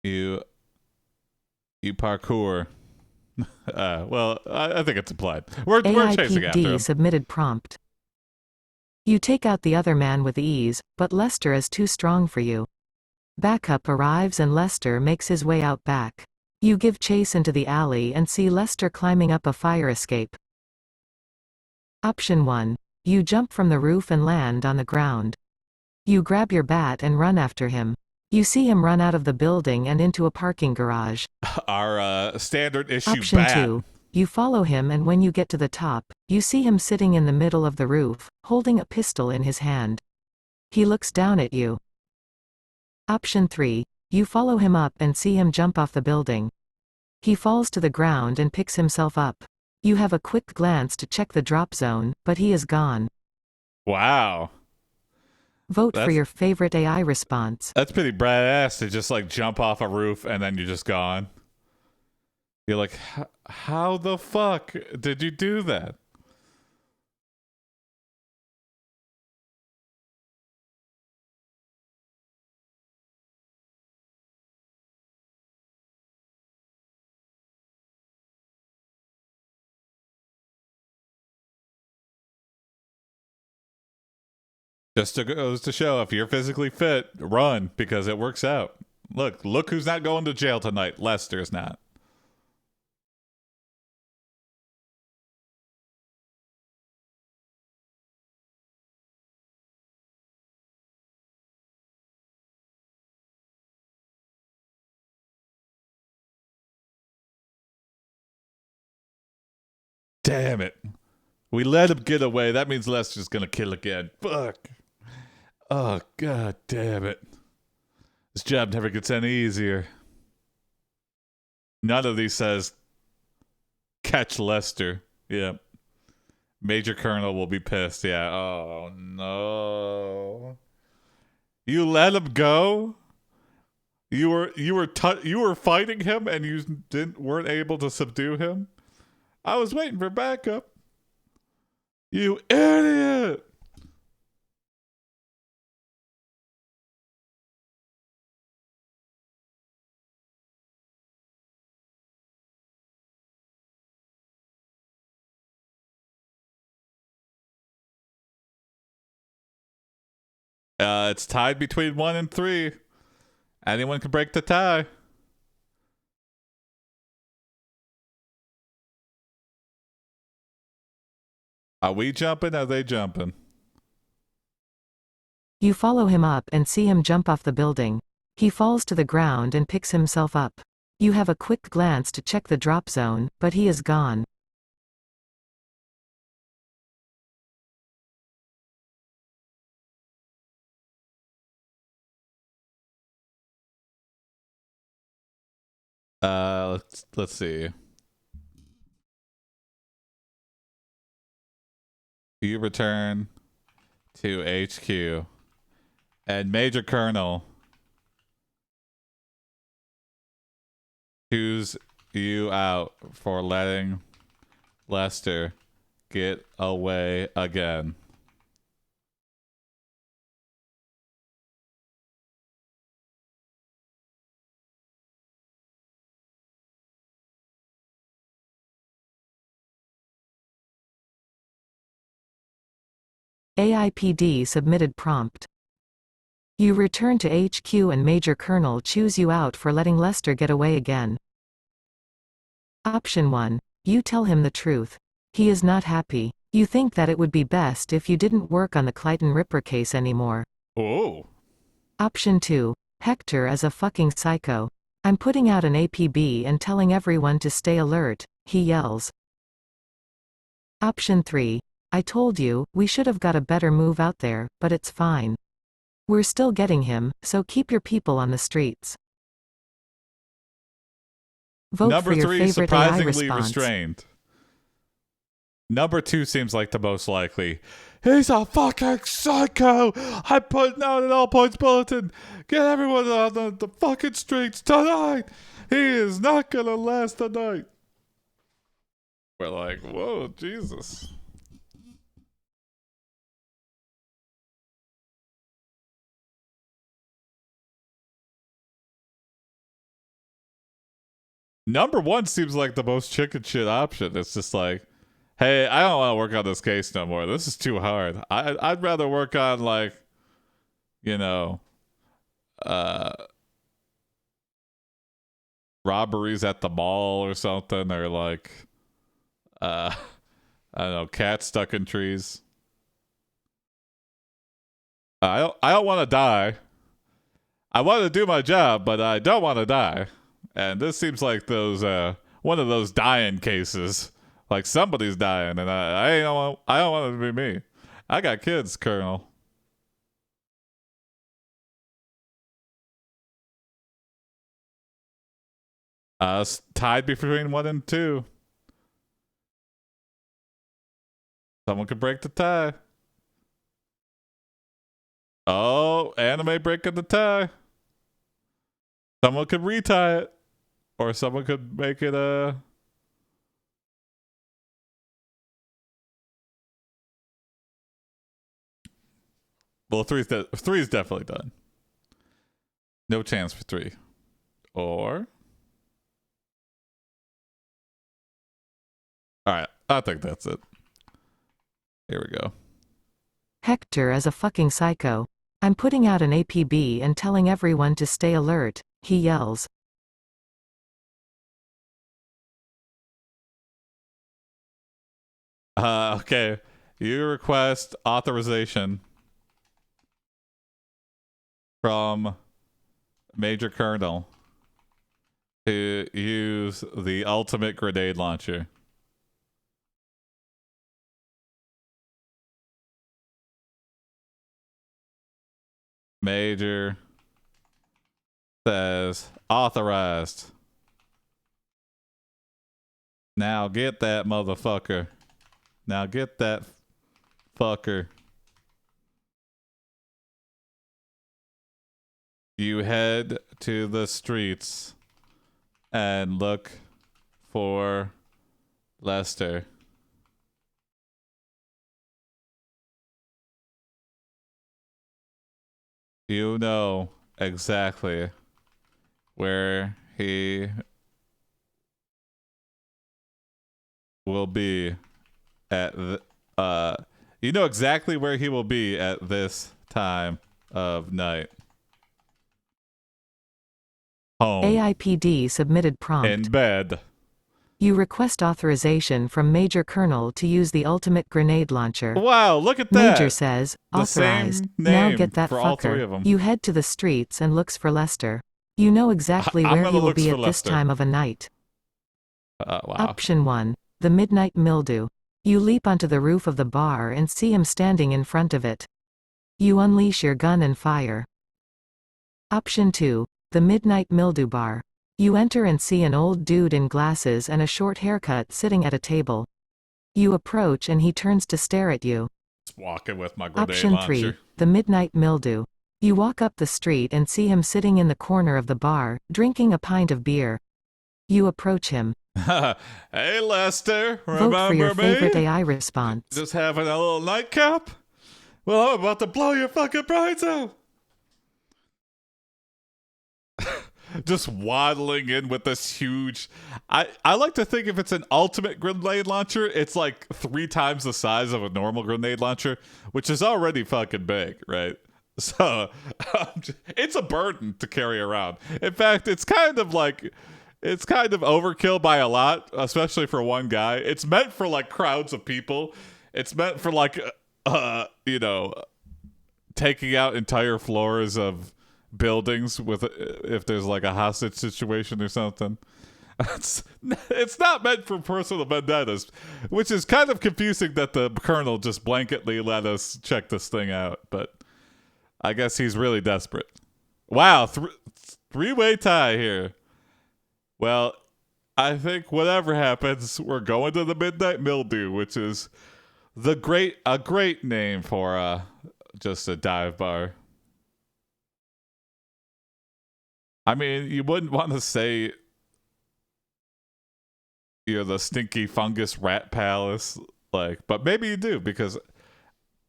Speaker 1: You parkour. Well, I think it's applied. We're chasing after him.
Speaker 2: AiPD submitted prompt. You take out the other man with ease, but Lester is too strong for you. Backup arrives and Lester makes his way out back. You give chase into the alley and see Lester climbing up a fire escape. Option 1. You jump from the roof and land on the ground. You grab your bat and run after him. You see him run out of the building and into a parking garage.
Speaker 1: Our standard issue
Speaker 2: Option
Speaker 1: bat.
Speaker 2: 2. You follow him and when you get to the top, you see him sitting in the middle of the roof, holding a pistol in his hand. He looks down at you. Option 3. You follow him up and see him jump off the building. He falls to the ground and picks himself up. You have a quick glance to check the drop zone, but he is gone.
Speaker 1: Wow.
Speaker 2: Vote for your favorite AI response.
Speaker 1: That's pretty badass to just like jump off a roof and then you're just gone. You're like, how the fuck did you do that? Just goes to show, if you're physically fit, run, because it works out. Look who's not going to jail tonight. Lester's not. Damn it. We let him get away. That means Lester's gonna kill again. Fuck. Oh, god damn it. This job never gets any easier. None of these says catch Lester. Yeah. Major Colonel will be pissed. Yeah. Oh no. You let him go? You were fighting him and you weren't able to subdue him? I was waiting for backup. You idiot. It's tied between 1 and 3. Anyone can break the tie. Are we jumping? Are they jumping?
Speaker 2: You follow him up and see him jump off the building. He falls to the ground and picks himself up. You have a quick glance to check the drop zone, but he is gone.
Speaker 1: Let's see. You return to HQ, and Major Colonel choose you out for letting Lester get away again.
Speaker 2: AiPD submitted prompt. You return to HQ and Major Colonel choose you out for letting Lester get away again. Option 1. You tell him the truth. He is not happy. You think that it would be best if you didn't work on the Clayton Ripper case anymore.
Speaker 1: Oh.
Speaker 2: Option 2. Hector is a fucking psycho. I'm putting out an APB and telling everyone to stay alert, he yells. Option 3. I told you, we should have got a better move out there, but it's fine. We're still getting him, so keep your people on the streets. Vote
Speaker 1: Number
Speaker 2: for your
Speaker 1: 3,
Speaker 2: favorite
Speaker 1: surprisingly
Speaker 2: AI response.
Speaker 1: restrained. Number 2 seems like the most likely. He's a fucking psycho! I'm putting out an all points bulletin! Get everyone on the fucking streets tonight! He is not gonna last the night! We're like, whoa, Jesus. Number 1 seems like the most chicken shit option. It's just like, hey, I don't want to work on this case no more. This is too hard. I'd rather work on, like, you know, robberies at the mall or something, or like, I don't know, cats stuck in trees. I don't want to die. I want to do my job, but I don't want to die. And this seems like those one of those dying cases. Like somebody's dying, and I don't want it to be me. I got kids, Colonel. Tied between 1 and 2. Someone could break the tie. Oh, anime breaking the tie. Someone could retie it. Or someone could make it a... Well, three's definitely done. No chance for 3. Or... Alright, I think that's it. Here we go.
Speaker 2: Hector is a fucking psycho. I'm putting out an APB and telling everyone to stay alert, he yells.
Speaker 1: Okay. You request authorization from Major Colonel to use the ultimate grenade launcher. Major says authorized. Now get that motherfucker. Now get that fucker. You head to the streets and look for Lester. You know exactly where he will be at you know exactly where he will be at this time of night. Home.
Speaker 2: AiPD submitted prompt.
Speaker 1: In bed.
Speaker 2: You request authorization from Major Colonel to use the ultimate grenade launcher.
Speaker 1: Wow, look at that.
Speaker 2: Major says, authorized.
Speaker 1: The same name
Speaker 2: now get that
Speaker 1: for
Speaker 2: fucker.
Speaker 1: All 3 of them.
Speaker 2: You head to the streets and looks for Lester. You know exactly where he will be at this time of a night.
Speaker 1: Wow.
Speaker 2: Option 1. The midnight mildew. You leap onto the roof of the bar and see him standing in front of it. You unleash your gun and fire. Option 2. The midnight mildew bar. You enter and see an old dude in glasses and a short haircut sitting at a table. You approach and he turns to stare at you.
Speaker 1: Just walking with my grenade
Speaker 2: Option
Speaker 1: launcher.
Speaker 2: 3. The midnight mildew. You walk up the street and see him sitting in the corner of the bar, drinking a pint of beer. You approach him.
Speaker 1: Hey Lester, remember
Speaker 2: Vote for your
Speaker 1: me?
Speaker 2: favorite AI response.
Speaker 1: Just having a little nightcap? Well, I'm about to blow your fucking brains out. Just waddling in with this huge... I like to think if it's an ultimate grenade launcher, it's like 3 times the size of a normal grenade launcher, which is already fucking big, right? So, it's a burden to carry around. In fact, it's kind of overkill by a lot, especially for one guy. It's meant for like crowds of people. It's meant for like, taking out entire floors of buildings with if there's like a hostage situation or something. It's not meant for personal vendettas, which is kind of confusing that the colonel just blanketly let us check this thing out, but I guess he's really desperate. Wow, 3-way tie here. Well, I think whatever happens, we're going to the midnight mildew, which is a great name for just a dive bar. I mean, you wouldn't want to say you're the stinky fungus rat palace, but maybe you do, because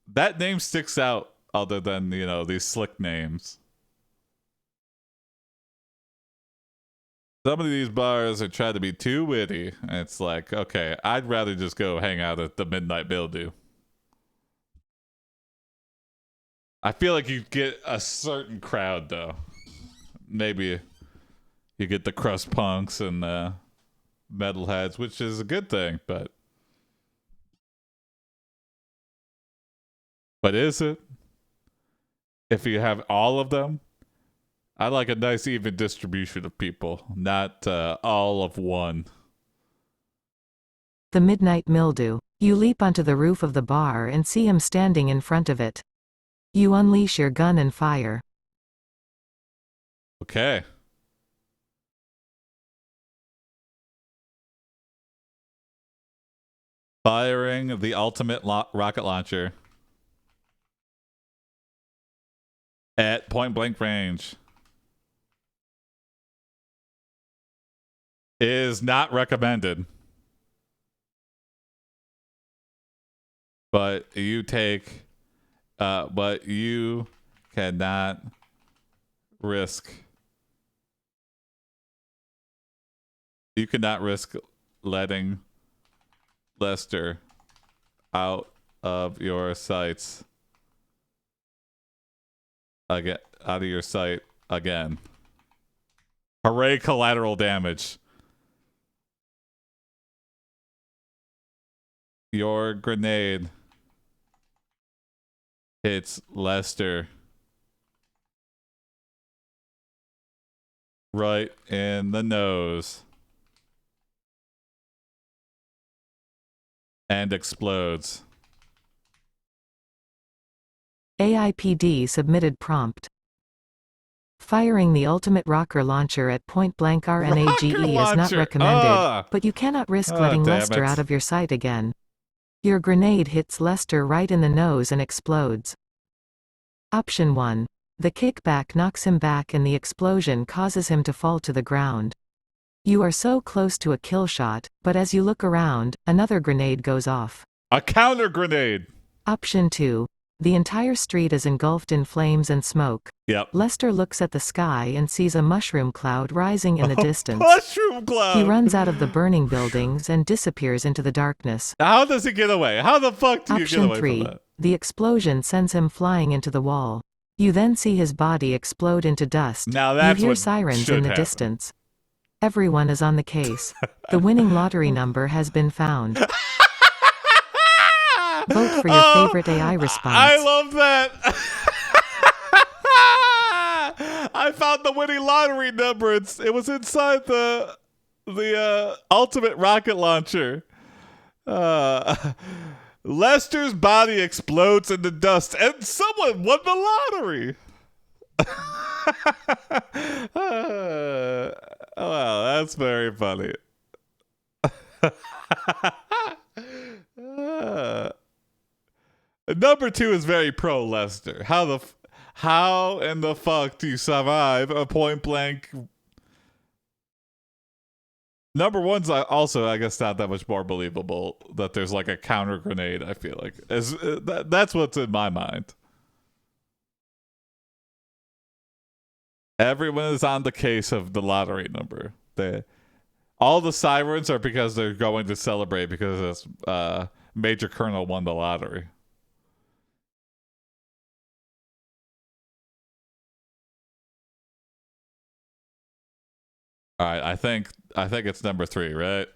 Speaker 1: that name sticks out other than, these slick names. Some of these bars are trying to be too witty, and it's like, okay, I'd rather just go hang out at the midnight mildew. I feel like you get a certain crowd, though. Maybe you get the crust punks and metalheads, which is a good thing, but is it? If you have all of them, I like a nice even distribution of people, not all of one.
Speaker 2: The midnight mildew. You leap onto the roof of the bar and see him standing in front of it. You unleash your gun and fire.
Speaker 1: Okay. Firing the ultimate rocket launcher. at point blank range. Is not recommended. But you cannot risk. You cannot risk letting Lester out of your sights again. Out of your sight again. Hooray! Collateral damage. Your grenade hits Lester right in the nose and explodes.
Speaker 2: AiPD submitted prompt. Firing the ultimate rocker launcher at point blank RNAGE is not recommended, but you cannot risk letting Lester out of your sight again. Your grenade hits Lester right in the nose and explodes. Option 1. The kickback knocks him back and the explosion causes him to fall to the ground. You are so close to a kill shot, but as you look around, another grenade goes off.
Speaker 1: A counter grenade!
Speaker 2: Option 2. The entire street is engulfed in flames and smoke.
Speaker 1: Yep.
Speaker 2: Lester looks at the sky and sees a mushroom cloud rising in the distance.
Speaker 1: Mushroom cloud!
Speaker 2: He runs out of the burning buildings and disappears into the darkness.
Speaker 1: How does he get away? How the fuck do you get away
Speaker 2: Option 3.
Speaker 1: from that?
Speaker 2: The explosion sends him flying into the wall. You then see his body explode into dust.
Speaker 1: Now that's
Speaker 2: you hear
Speaker 1: what
Speaker 2: sirens
Speaker 1: should
Speaker 2: in the
Speaker 1: happen.
Speaker 2: distance. Everyone is on the case. The winning lottery number has been found. Vote for your favorite AI response.
Speaker 1: I love that. I found the winning lottery number. It was inside the ultimate rocket launcher. Lester's body explodes into dust, and someone won the lottery. Wow, that's very funny. Number 2 is very pro Lester. How in the fuck do you survive a point blank? Number 1's also, I guess, not that much more believable that there's like a counter grenade. I feel like that's what's in my mind. Everyone is on the case of the lottery number. All the sirens are because they're going to celebrate because this Major Colonel won the lottery. All right, I think it's number 3, right?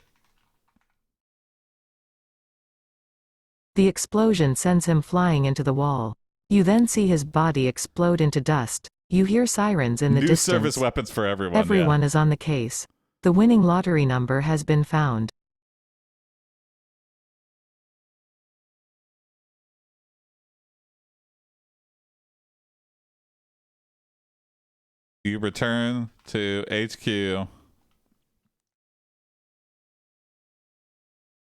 Speaker 2: The explosion sends him flying into the wall. You then see his body explode into dust. You hear sirens in the
Speaker 1: New
Speaker 2: distance.
Speaker 1: service weapons for everyone.
Speaker 2: Everyone
Speaker 1: yeah.
Speaker 2: is on the case. The winning lottery number has been found.
Speaker 1: You return to HQ.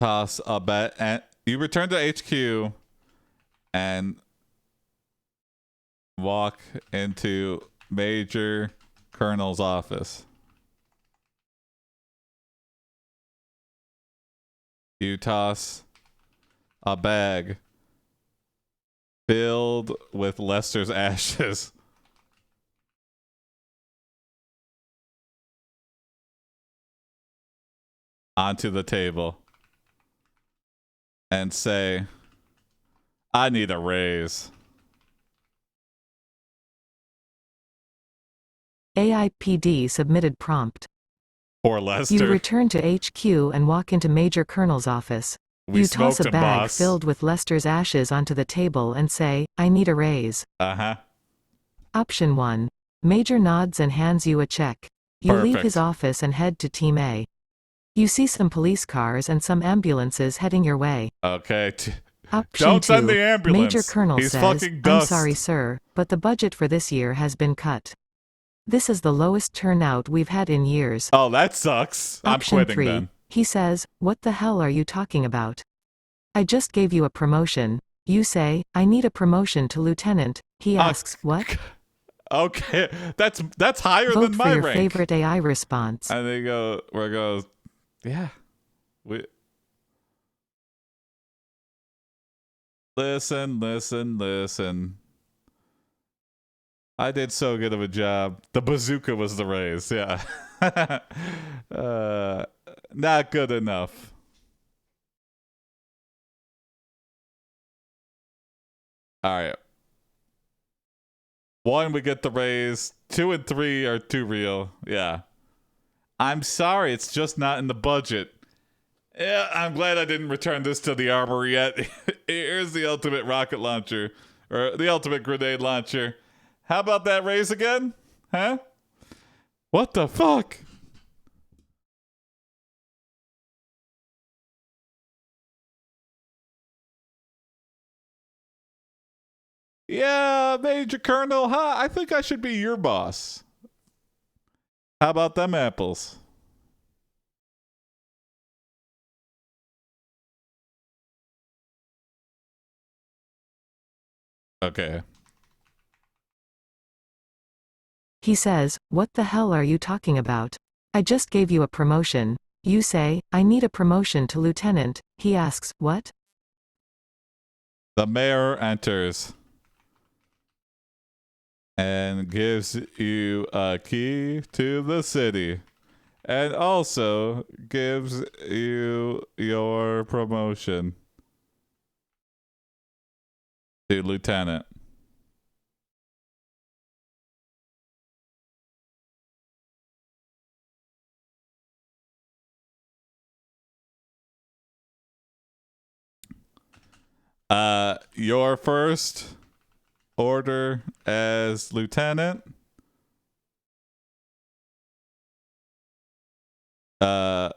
Speaker 1: Toss a bet, and you return to HQ and walk into Major Colonel's office. You toss a bag filled with Lester's ashes onto the table and say, I need a raise.
Speaker 2: AiPD submitted prompt.
Speaker 1: Poor Lester.
Speaker 2: You return to HQ and walk into Major Colonel's office. You toss a bag filled with Lester's ashes onto the table and say, I need a raise.
Speaker 1: Uh-huh.
Speaker 2: Option 1. Major nods and hands you a check. You leave his office and head to Team A. You see some police cars and some ambulances heading your way.
Speaker 1: Okay.
Speaker 2: Option
Speaker 1: Don't
Speaker 2: 2.
Speaker 1: send the ambulance.
Speaker 2: Major Colonel
Speaker 1: He's
Speaker 2: says,
Speaker 1: fucking dust.
Speaker 2: I'm sorry, sir, but the budget for this year has been cut. This is the lowest turnout we've had in years.
Speaker 1: Oh, that sucks.
Speaker 2: Option
Speaker 1: I'm quitting
Speaker 2: 3.
Speaker 1: then.
Speaker 2: He says, what the hell are you talking about? I just gave you a promotion. You say, I need a promotion to lieutenant. He asks, what?
Speaker 1: Okay, that's higher
Speaker 2: Vote
Speaker 1: than
Speaker 2: for
Speaker 1: my
Speaker 2: your
Speaker 1: rank.
Speaker 2: favorite AI response.
Speaker 1: And they go, where it goes, yeah. Listen. I did so good of a job. The bazooka was the raise, yeah. Not good enough. All right. 1, we get the raise. 2 and 3 are too real. Yeah. I'm sorry, it's just not in the budget. Yeah, I'm glad I didn't return this to the armory yet. Here's the ultimate rocket launcher. Or the ultimate grenade launcher. How about that raise again? Huh? What the fuck? Yeah, Major Colonel, huh? I think I should be your boss. How about them apples? Okay.
Speaker 2: He says, "What the hell are you talking about? I just gave you a promotion." You say, "I need a promotion to lieutenant." He asks, "What?"
Speaker 1: The mayor enters and gives you a key to the city and also gives you your promotion to lieutenant. Your first order as lieutenant. Uh,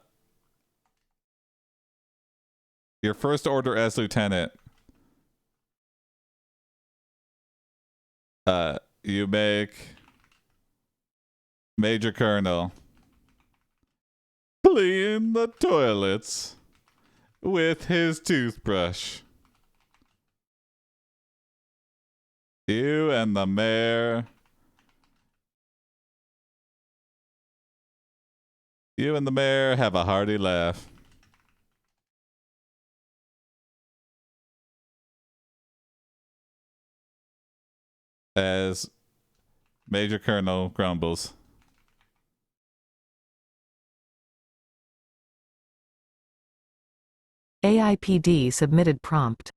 Speaker 1: your first order as lieutenant. You make Major Colonel clean the toilets with his toothbrush. You and the mayor. You and the mayor have a hearty laugh. As Major Colonel grumbles.
Speaker 2: AiPD submitted prompt.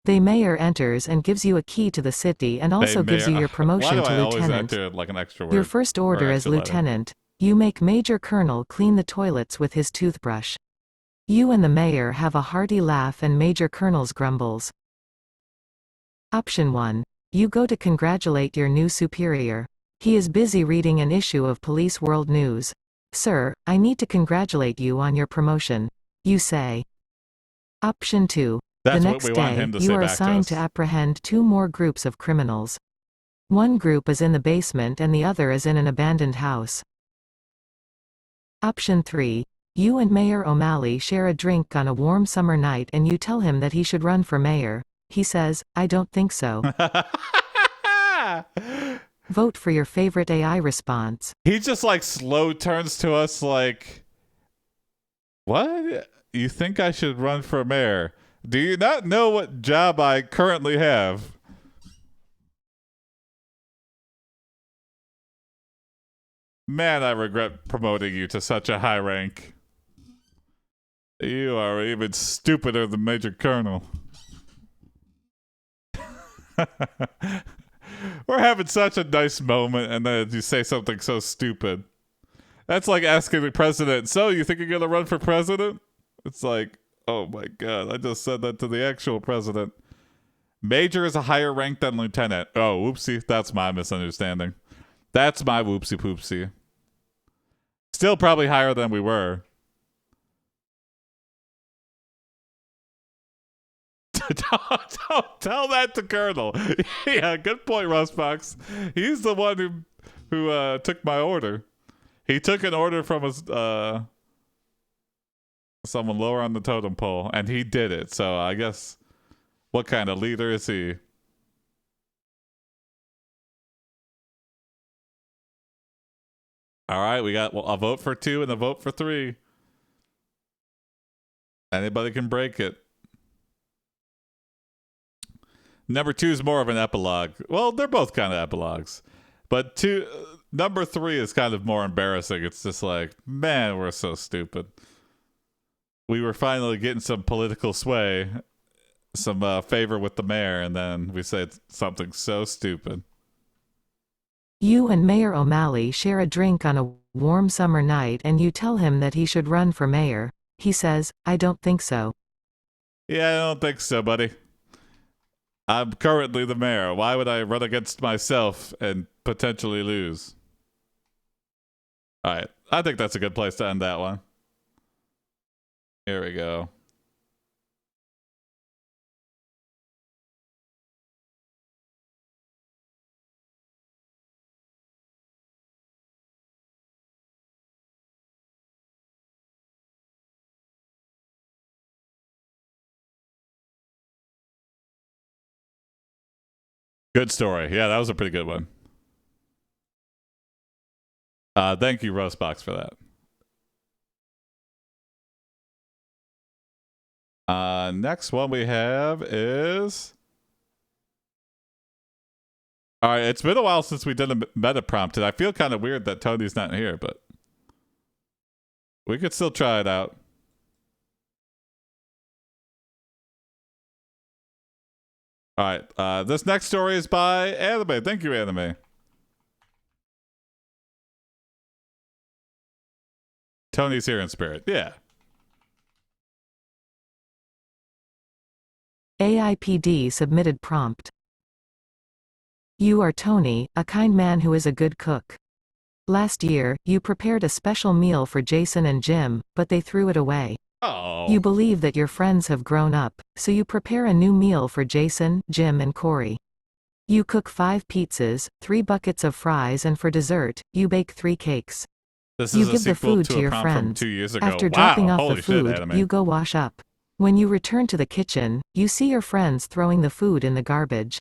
Speaker 2: The mayor enters and gives you a key to the city and also gives you your promotion
Speaker 1: Why do
Speaker 2: to
Speaker 1: I always
Speaker 2: lieutenant.
Speaker 1: enter like an extra word?
Speaker 2: Your first order as lieutenant. You make Major Colonel clean the toilets with his toothbrush. You and the mayor have a hearty laugh and Major Colonel's grumbles. Option 1. You go to congratulate your new superior. He is busy reading an issue of Police World News. "Sir, I need to congratulate you on your promotion." You say. Option 2.
Speaker 1: That's
Speaker 2: the
Speaker 1: what
Speaker 2: next
Speaker 1: we want
Speaker 2: day,
Speaker 1: him to
Speaker 2: you
Speaker 1: say
Speaker 2: are
Speaker 1: back to
Speaker 2: assigned
Speaker 1: us.
Speaker 2: to apprehend 2 more groups of criminals. One group is in the basement and the other is in an abandoned house. Option 3. You and Mayor O'Malley share a drink on a warm summer night and you tell him that he should run for mayor. He says, "I don't think so." Vote for your favorite AI response.
Speaker 1: He just like slow turns to us like, what? You think I should run for mayor? Do you not know what job I currently have? Man, I regret promoting you to such a high rank. You are even stupider than Major Colonel. We're having such a nice moment, and then you say something so stupid. That's like asking the president, "So, you think you're going to run for president?" It's like, oh my god, I just said that to the actual president. Major is a higher rank than lieutenant. Oh, whoopsie. That's my misunderstanding. That's my whoopsie poopsie. Still probably higher than we were. don't tell that to Colonel. Yeah, good point, Rustbox. He's the one who took my order. He took an order from someone lower on the totem pole, and he did it. So I guess, what kind of leader is he? All right, we got a vote for 2 and a vote for 3. Anybody can break it. Number 2 is more of an epilogue. Well, they're both kind of epilogues. But number 3 is kind of more embarrassing. It's just like, man, we're so stupid. We were finally getting some political sway, some favor with the mayor, and then we said something so stupid.
Speaker 2: You and Mayor O'Malley share a drink on a warm summer night and you tell him that he should run for mayor. He says, I don't think so.
Speaker 1: Yeah, I don't think so, buddy. I'm currently the mayor. Why would I run against myself and potentially lose? All right. I think that's a good place to end that one. Here we go. Good story. Yeah, that was a pretty good one. Thank you, Roastbox, for that. Next one we have is... All right, it's been a while since we did a meta prompt, and I feel kind of weird that Tony's not here, but we could still try it out. All right, this next story is by Anime. Thank you, Anime. Tony's here in spirit. Yeah.
Speaker 2: AiPD submitted prompt. You are Tony, a kind man who is a good cook. Last year, you prepared a special meal for Jason and Jim, but they threw it away.
Speaker 1: Oh.
Speaker 2: You believe that your friends have grown up, so you prepare a new meal for Jason, Jim and Corey. You cook 5 pizzas, 3 buckets of fries and for dessert, you bake 3 cakes.
Speaker 1: This
Speaker 2: you
Speaker 1: is
Speaker 2: give the food to your friends.
Speaker 1: 2 years ago.
Speaker 2: After
Speaker 1: Wow.
Speaker 2: dropping off
Speaker 1: Holy
Speaker 2: the food,
Speaker 1: shit,
Speaker 2: you go wash up. When you return to the kitchen, you see your friends throwing the food in the garbage.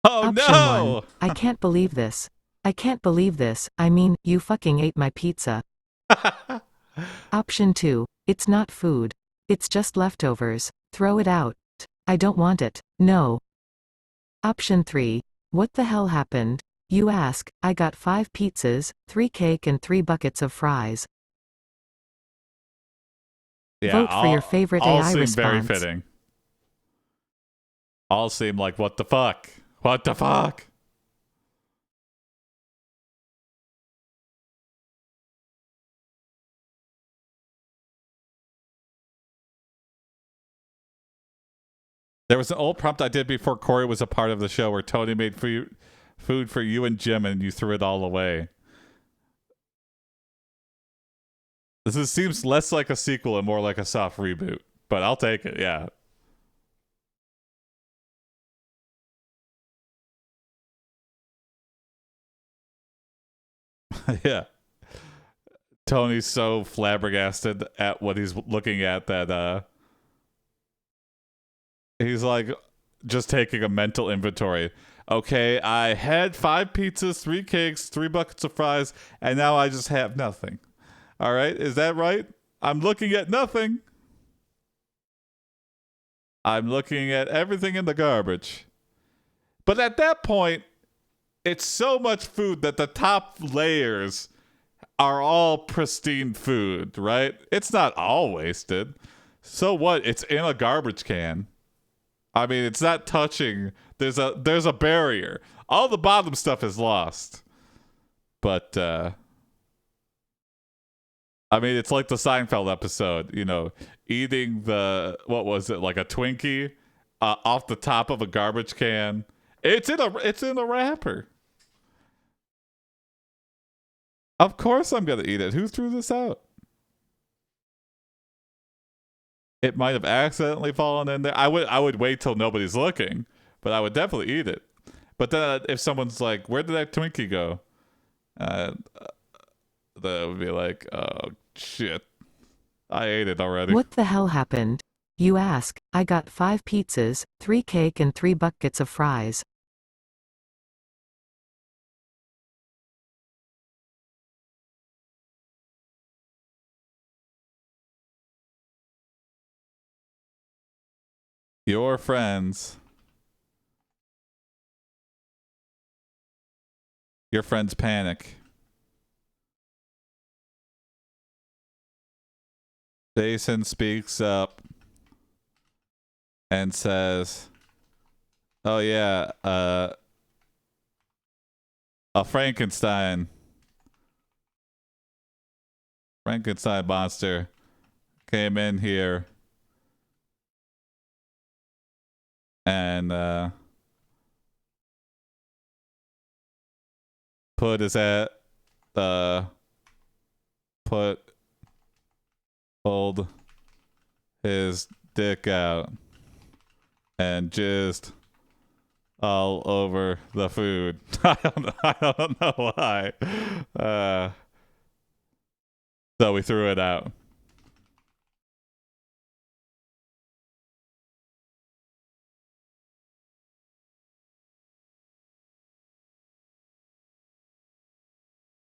Speaker 1: Oh
Speaker 2: Option
Speaker 1: no!
Speaker 2: 1. I can't believe this. I can't believe this. I mean, you fucking ate my pizza. Option 2. It's not food. It's just leftovers. Throw it out. I don't want it. No. Option 3. What the hell happened? You ask. I got 5 pizzas, 3 cake and 3 buckets of fries.
Speaker 1: Yeah,
Speaker 2: vote for your favorite
Speaker 1: all
Speaker 2: AI
Speaker 1: seem
Speaker 2: response.
Speaker 1: very fitting. All seem like, what the fuck? What the fuck? There was an old prompt I did before Corey was a part of the show where Tony made food for you and Jim and you threw it all away. Seems less like a sequel and more like a soft reboot, but I'll take it, yeah. Yeah. Tony's so flabbergasted at what he's looking at that he's like just taking a mental inventory. Okay, I had 5 pizzas, 3 cakes, 3 buckets of fries, and now I just have nothing. All right, is that right? I'm looking at nothing. I'm looking at everything in the garbage. But at that point, it's so much food that the top layers are all pristine food, right? It's not all wasted. So what? It's in a garbage can. I mean, it's not touching. There's a barrier. All the bottom stuff is lost. But I mean, it's like the Seinfeld episode, you know, eating what was it, like a Twinkie off the top of a garbage can. It's in a wrapper. Of course I'm gonna eat it. Who threw this out? It might have accidentally fallen in there. I would wait till nobody's looking, but I would definitely eat it. But then if someone's like, "Where did that Twinkie go?" That would be like, "Oh shit, I ate it already."
Speaker 2: What the hell happened? You ask. I got 5 pizzas, 3 cake and 3 buckets of fries.
Speaker 1: your friends panic. Jason speaks up and says, "Oh yeah, a Frankenstein monster came in here and put his at pulled his dick out and jizzed all over the food." I don't know why. So we threw it out.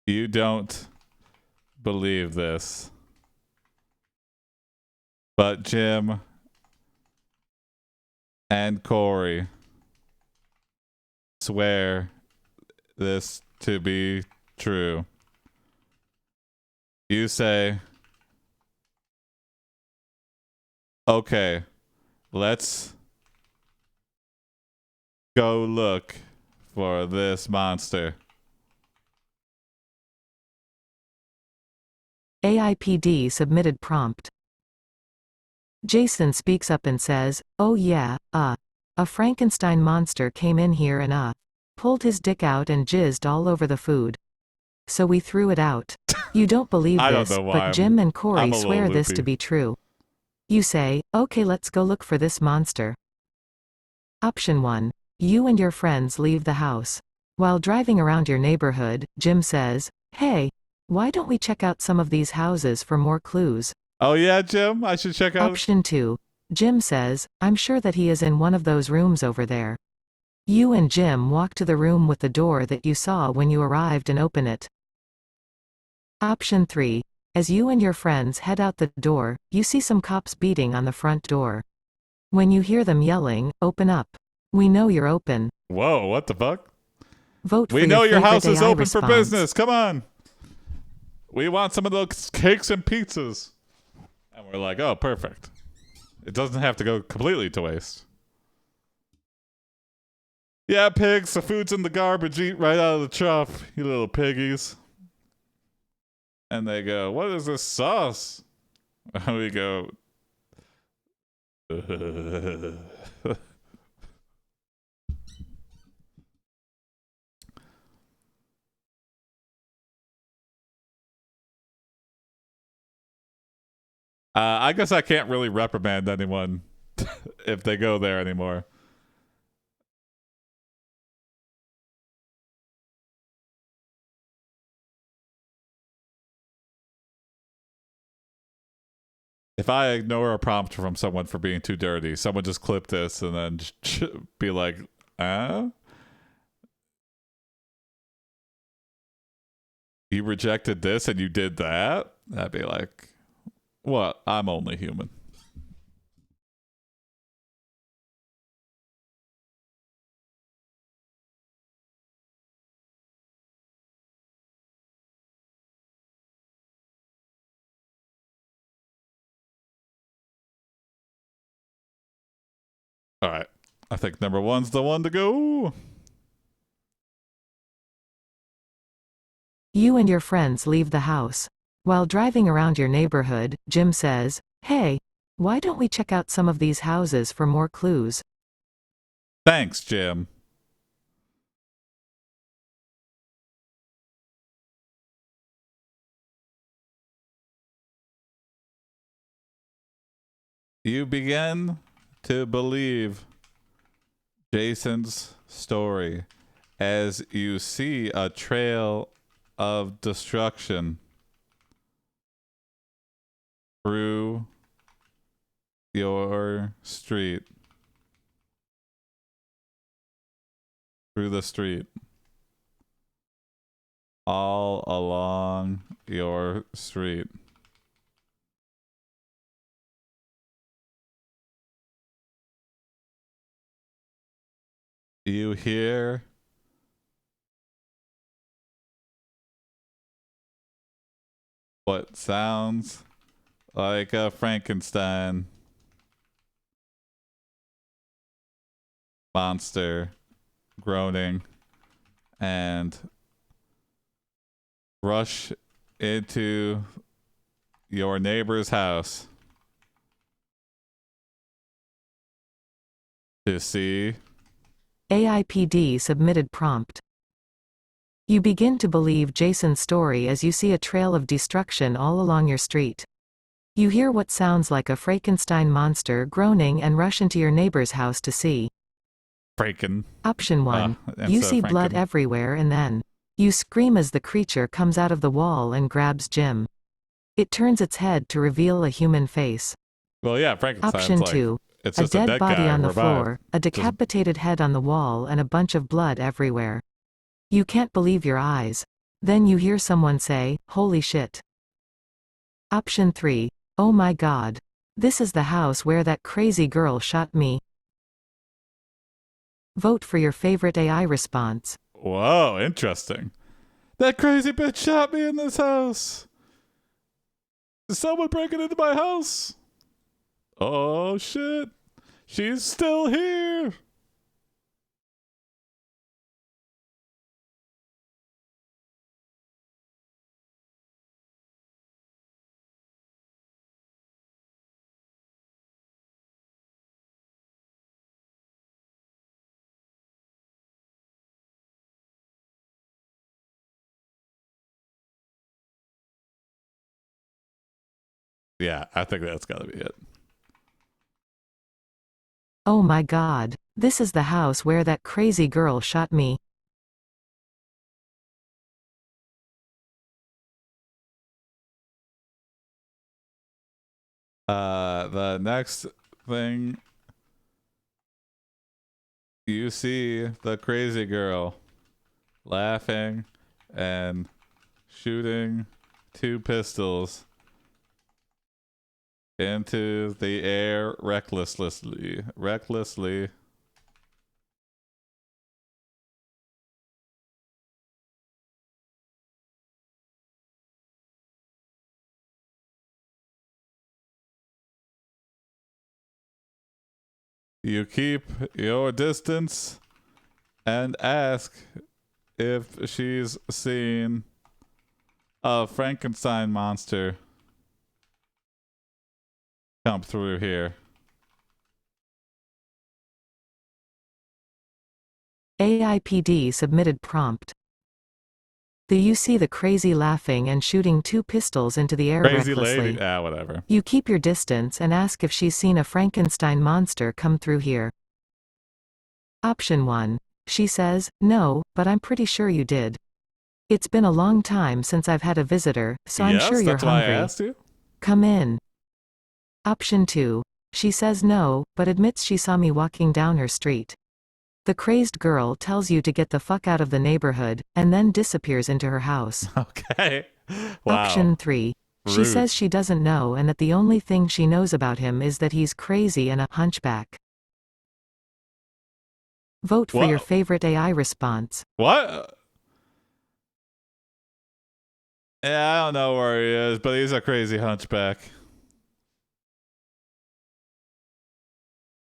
Speaker 1: You don't believe this, but Jim and Corey swear this to be true. You say, "Okay, let's go look for this monster."
Speaker 2: AiPD submitted prompt. Jason speaks up and says, "Oh yeah, a Frankenstein monster came in here and pulled his dick out and jizzed all over the food. So we threw it out." You don't believe
Speaker 1: I
Speaker 2: this,
Speaker 1: don't know why
Speaker 2: but Jim and
Speaker 1: I'm
Speaker 2: Corey
Speaker 1: a
Speaker 2: swear
Speaker 1: little
Speaker 2: this to
Speaker 1: loopy.
Speaker 2: be true. You say, "Okay, let's go look for this monster." Option 1. You and your friends leave the house. While driving around your neighborhood, Jim says, "Hey, why don't we check out some of these houses for more clues?"
Speaker 1: Oh yeah, Jim, I should check out.
Speaker 2: Option 2. Jim says, "I'm sure that he is in one of those rooms over there." You and Jim walk to the room with the door that you saw when you arrived and open it. Option 3. As you and your friends head out the door, you see some cops beating on the front door. When you hear them yelling, "Open up. We know you're open."
Speaker 1: Whoa, what the fuck?
Speaker 2: Vote
Speaker 1: We
Speaker 2: for
Speaker 1: know
Speaker 2: your
Speaker 1: your
Speaker 2: favorite
Speaker 1: house is
Speaker 2: AI
Speaker 1: open
Speaker 2: response.
Speaker 1: for business. Come on. We want some of those cakes and pizzas. And we're like, oh, perfect. It doesn't have to go completely to waste. Yeah, pigs, the food's in the garbage. Eat right out of the trough, you little piggies. And they go, "What is this sauce?" And we go, I guess I can't really reprimand anyone if they go there anymore. If I ignore a prompt from someone for being too dirty, someone just clip this and then be like, you rejected this and you did that? I'd be like, what? I'm only human. All right. I think number 1's the one to go.
Speaker 2: You and your friends leave the house. While driving around your neighborhood, Jim says, "Hey, why don't we check out some of these houses for more clues?"
Speaker 1: Thanks, Jim. You begin to believe Jason's story as you see a trail of destruction through your street. Through the street. All along your street. You hear what sounds like a Frankenstein monster groaning and rush into your neighbor's house to see.
Speaker 2: AiPD submitted prompt. You begin to believe Jason's story as you see a trail of destruction all along your street. You hear what sounds like a Frankenstein monster groaning and rush into your neighbor's house to see.
Speaker 1: Franken.
Speaker 2: Option 1. You see blood
Speaker 1: Franken.
Speaker 2: everywhere and then you scream as the creature comes out of the wall and grabs Jim. It turns its head to reveal a human face.
Speaker 1: Well, yeah, Frankenstein's
Speaker 2: Option
Speaker 1: like
Speaker 2: 2.
Speaker 1: it's
Speaker 2: A
Speaker 1: just a
Speaker 2: dead
Speaker 1: dead
Speaker 2: body
Speaker 1: guy
Speaker 2: on the
Speaker 1: revived.
Speaker 2: floor, a decapitated head on the wall and a bunch of blood everywhere. You can't believe your eyes. Then you hear someone say, "Holy shit." Option 3. Oh my god. This is the house where that crazy girl shot me. Vote for your favorite AI response.
Speaker 1: Whoa, interesting. That crazy bitch shot me in this house. Is someone breaking into my house? Oh shit. She's still here. Yeah, I think that's gotta be it.
Speaker 2: Oh my god. This is the house where that crazy girl shot me.
Speaker 1: The next thing you see the crazy girl laughing and shooting 2 pistols into the air recklessly. You keep your distance and ask if she's seen a Frankenstein monster come through here.
Speaker 2: AiPD submitted prompt. You see the crazy laughing and shooting 2 pistols into the air
Speaker 1: Crazy
Speaker 2: recklessly.
Speaker 1: lady. Whatever.
Speaker 2: You keep your distance and ask if she's seen a Frankenstein monster come through here. Option 1. She says, "No, but I'm pretty sure you did. It's been a long time since I've had a visitor, so I'm sure you're
Speaker 1: That's why I
Speaker 2: hungry.
Speaker 1: asked you.
Speaker 2: Come in." Option 2. She says no, but admits she saw me walking down her street. The crazed girl tells you to get the fuck out of the neighborhood, and then disappears into her house.
Speaker 1: Okay. Wow.
Speaker 2: Option 3. She
Speaker 1: Rude.
Speaker 2: says she doesn't know and that the only thing she knows about him is that he's crazy and a hunchback. Vote for your favorite AI response.
Speaker 1: What? Yeah, I don't know where he is, but he's a crazy hunchback.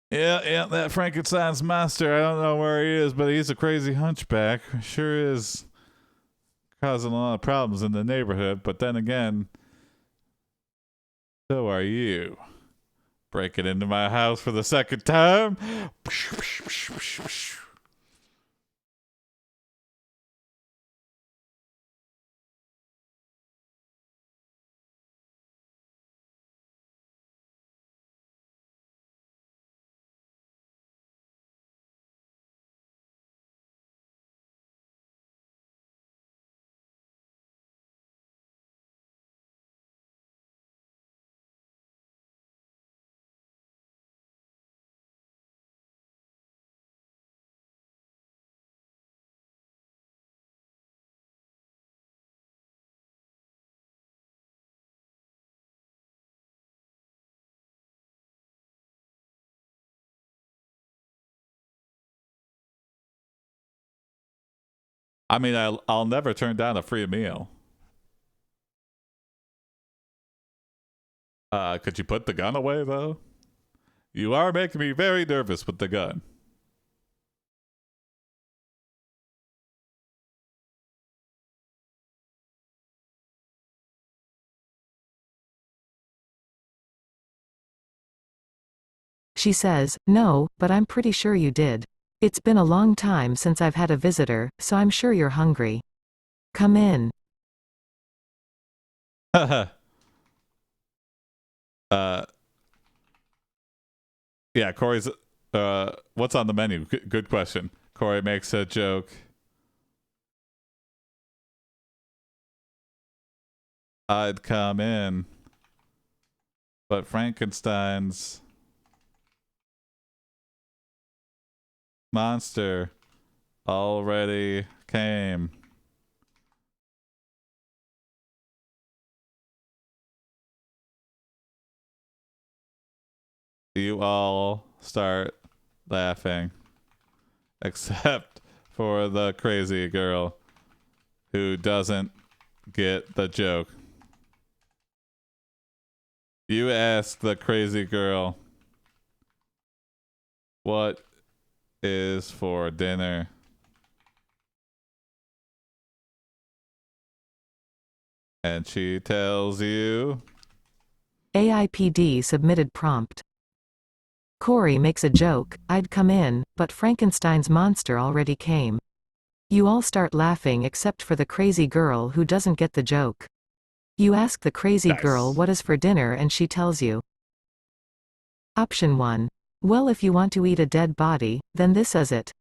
Speaker 1: Yeah, that Frankenstein's master. I don't know where he is, but he's a crazy hunchback. Sure is causing a lot of problems in the neighborhood, but then again, so are you. Breaking into my house for the second time. I mean, I'll never turn down a free meal. Could you put the gun away, though? You are making me very nervous with the gun.
Speaker 2: She says, no, but I'm pretty sure you did. It's been a long time since I've had a visitor, so I'm sure you're hungry. Come in.
Speaker 1: uh, yeah, Corey's, what's on the menu? Good question. Corey makes a joke. I'd come in, but Frankenstein's monster already came. You all start laughing, except for the crazy girl who doesn't get the joke. You ask the crazy girl, what is for dinner? And she tells you,
Speaker 2: AiPD submitted prompt. Corey makes a joke, I'd come in, but Frankenstein's monster already came. You all start laughing except for the crazy girl who doesn't get the joke. You ask the crazy girl what is for dinner and she tells you. Option 1. Well, if you want to eat a dead body, then this is it.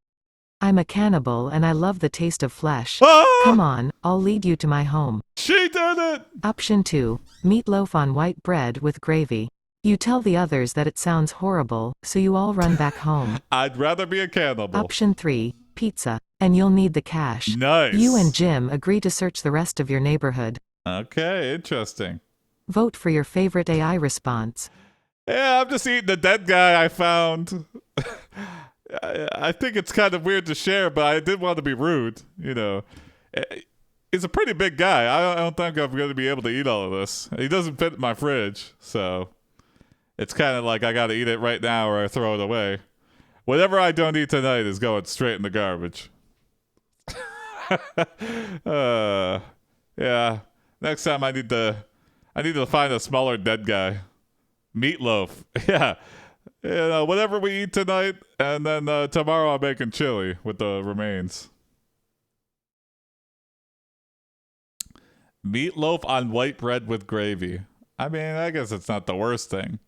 Speaker 2: I'm a cannibal and I love the taste of flesh. Come on, I'll lead you to my home.
Speaker 1: She did it!
Speaker 2: Option 2. Meatloaf on white bread with gravy. You tell the others that it sounds horrible, so you all run back home.
Speaker 1: I'd rather be a cannibal.
Speaker 2: Option 3. Pizza. And you'll need the cash.
Speaker 1: Nice.
Speaker 2: You and Jim agree to search the rest of your neighborhood.
Speaker 1: Okay, interesting.
Speaker 2: Vote for your favorite AI response.
Speaker 1: Yeah, I'm just eating the dead guy I found. I think it's kind of weird to share, but I didn't want to be rude. You know, he's a pretty big guy. I don't think I'm going to be able to eat all of this. He doesn't fit in my fridge, so it's kind of like I got to eat it right now or I throw it away. Whatever I don't eat tonight is going straight in the garbage. Yeah. Next time I need to find a smaller dead guy. Meatloaf. Yeah. You know, whatever we eat tonight, and then tomorrow I'm making chili with the remains. Meatloaf on white bread with gravy. I mean, I guess it's not the worst thing.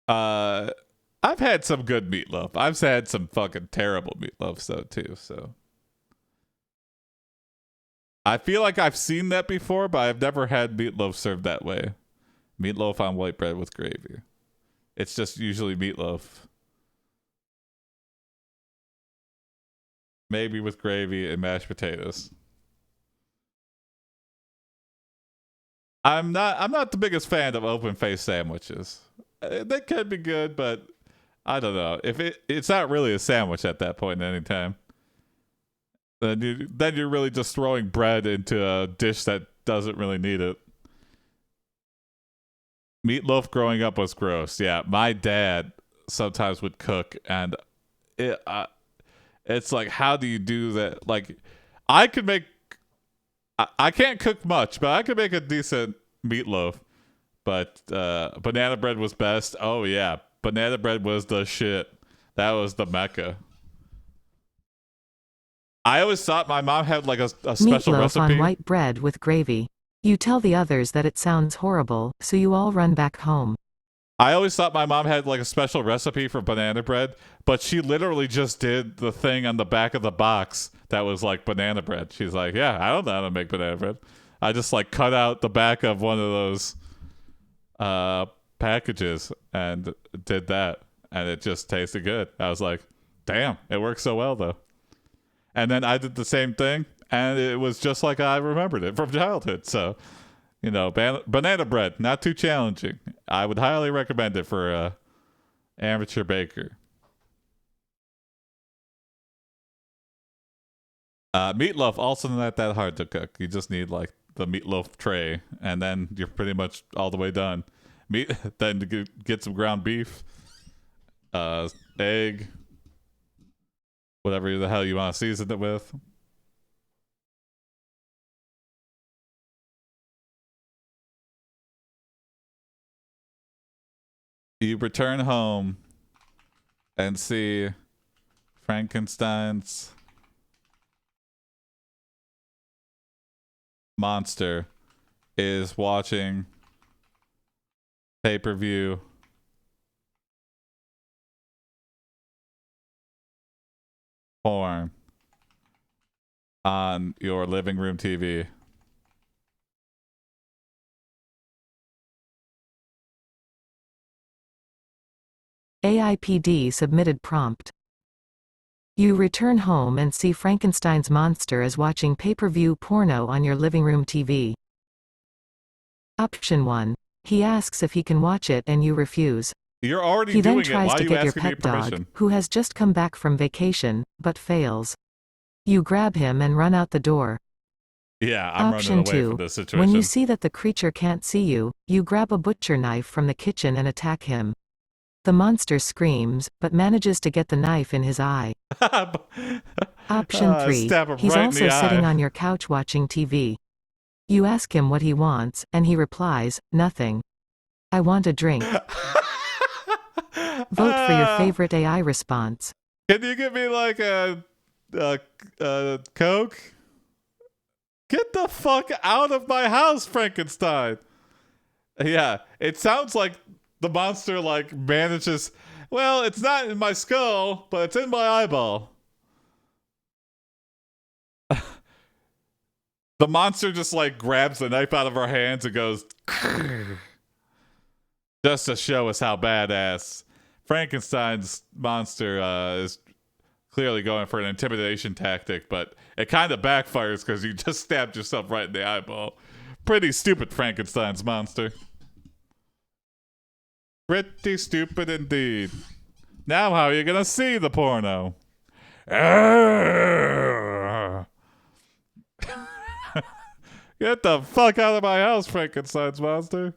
Speaker 1: I've had some good meatloaf. I've had some fucking terrible meatloafs though too, so I feel like I've seen that before, but I've never had meatloaf served that way. Meatloaf on white bread with gravy. It's just usually meatloaf. Maybe with gravy and mashed potatoes. I'm not the biggest fan of open face sandwiches. They could be good, but I don't know. If it's not really a sandwich at that point at any time. Then you're really just throwing bread into a dish that doesn't really need it. Meatloaf growing up was gross. Yeah, my dad sometimes would cook, and it's like, how do you do that? Like, I could make. I can't cook much, but I could make a decent meatloaf. But banana bread was best. Oh yeah, banana bread was the shit. That was the mecca. I always thought my mom had like a special
Speaker 2: Meatloaf
Speaker 1: recipe.
Speaker 2: On white bread with gravy. You tell the others that it sounds horrible, so you all run back home.
Speaker 1: I always thought my mom had like a special recipe for banana bread, but she literally just did the thing on the back of the box that was like banana bread. She's like, yeah, I don't know how to make banana bread. I just like cut out the back of one of those packages and did that, and it just tasted good. I was like, damn, it works so well though. And then I did the same thing, and it was just like I remembered it from childhood. So, you know, banana bread, not too challenging. I would highly recommend it for a amateur baker. Meatloaf also not that hard to cook. You just need like the meatloaf tray, and then you're pretty much all the way done. Then to get some ground beef, egg, whatever the hell you want to season it with. You return home and see Frankenstein's monster is watching pay-per-view porn on your living room TV.
Speaker 2: AiPD submitted prompt. You return home and see Frankenstein's monster is watching pay-per-view porno on your living room TV. Option 1. He asks if he can watch it and you refuse.
Speaker 1: You're already
Speaker 2: He then
Speaker 1: doing it.
Speaker 2: tries
Speaker 1: Why are
Speaker 2: to
Speaker 1: you
Speaker 2: get your
Speaker 1: asking me
Speaker 2: pet dog,
Speaker 1: permission?
Speaker 2: who has just come back from vacation, but fails. You grab him and run out the door.
Speaker 1: Yeah, I'm
Speaker 2: Option
Speaker 1: running away
Speaker 2: 2.
Speaker 1: from this situation.
Speaker 2: When you see that the creature can't see you, you grab a butcher knife from the kitchen and attack him. The monster screams, but manages to get the knife in his eye. Option 3.
Speaker 1: Stab him
Speaker 2: He's
Speaker 1: right in
Speaker 2: also
Speaker 1: the
Speaker 2: sitting
Speaker 1: eye.
Speaker 2: on your couch watching TV. You ask him what he wants, and he replies, nothing. I want a drink. Vote for your favorite AI response.
Speaker 1: Can you give me like a Coke? Get the fuck out of my house, Frankenstein. Yeah, it sounds like the monster like manages. Well, it's not in my skull, but it's in my eyeball. The monster just like grabs the knife out of our hands and goes just to show us how badass Frankenstein's monster is clearly going for an intimidation tactic, but it kind of backfires because you just stabbed yourself right in the eyeball. Pretty stupid, Frankenstein's monster. Pretty stupid indeed. Now how are you gonna see the porno? Get the fuck out of my house, Frankenstein's monster.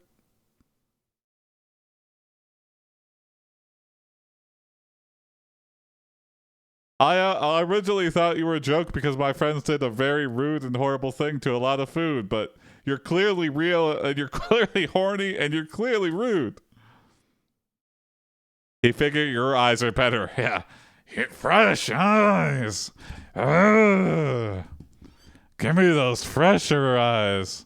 Speaker 1: I originally thought you were a joke because my friends did a very rude and horrible thing to a lot of food, but you're clearly real and you're clearly horny and you're clearly rude. He figured your eyes are better. Yeah. Fresh eyes. Ugh. Give me those fresher eyes.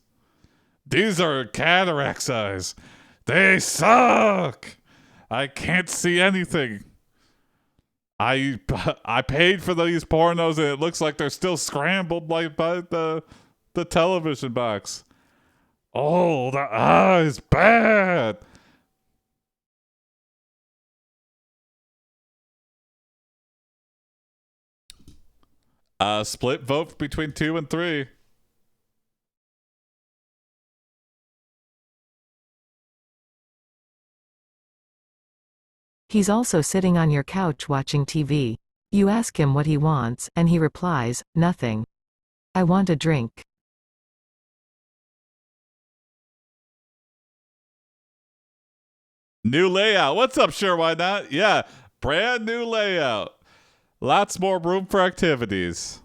Speaker 1: These are cataracts eyes. They suck. I can't see anything. I paid for these pornos and it looks like they're still scrambled like by the television box. Oh, the eyes bad. Split vote between 2 and 3.
Speaker 2: He's also sitting on your couch watching TV. You ask him what he wants, and he replies, nothing. I want a drink.
Speaker 1: New layout. What's up, sure, why not? Yeah, brand new layout. Lots more room for activities.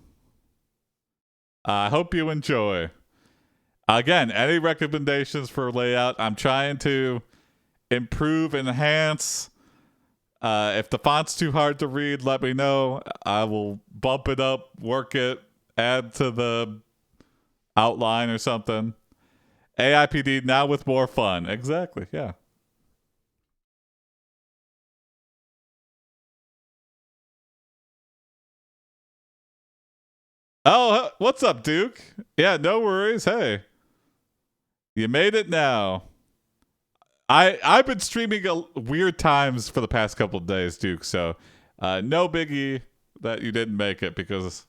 Speaker 1: I hope you enjoy. Again, any recommendations for layout? I'm trying to improve, enhance. If the font's too hard to read, let me know. I will bump it up, work it, add to the outline or something. AiPD now with more fun. Exactly, yeah. Oh, what's up, Duke? Yeah, no worries. Hey, you made it now. I've been streaming weird times for the past couple of days, Duke. So, no biggie that you didn't make it because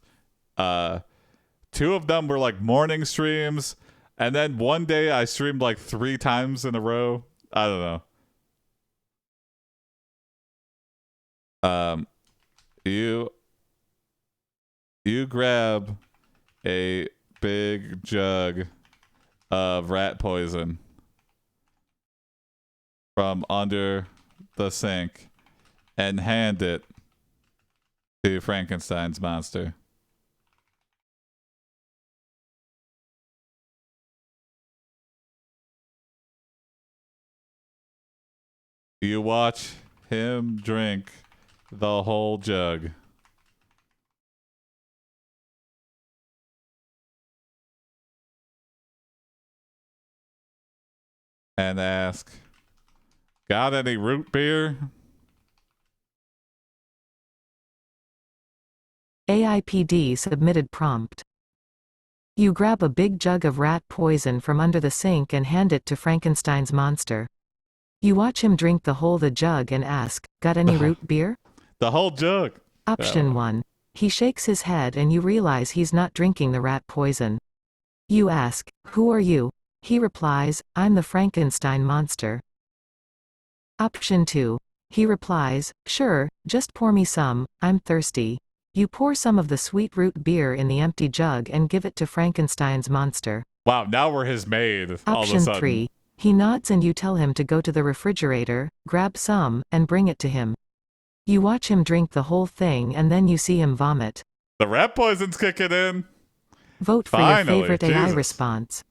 Speaker 1: 2 of them were like morning streams, and then one day I streamed like 3 times in a row. I don't know. You grab a big jug of rat poison from under the sink and hand it to Frankenstein's monster. You watch him drink the whole jug. And ask, got any root beer?
Speaker 2: AiPD submitted prompt. You grab a big jug of rat poison from under the sink and hand it to Frankenstein's monster. You watch him drink the jug and ask, got any root beer?
Speaker 1: The whole jug.
Speaker 2: Option 1. He shakes his head and you realize he's not drinking the rat poison. You ask, who are you? He replies, I'm the Frankenstein monster. Option 2. He replies, sure, just pour me some, I'm thirsty. You pour some of the sweet root beer in the empty jug and give it to Frankenstein's monster.
Speaker 1: Wow, now we're his maid all of a
Speaker 2: Option
Speaker 1: sudden.
Speaker 2: 3. He nods and you tell him to go to the refrigerator, grab some, and bring it to him. You watch him drink the whole thing and then you see him vomit.
Speaker 1: The rat poison's kicking in.
Speaker 2: Vote for your favorite AI response.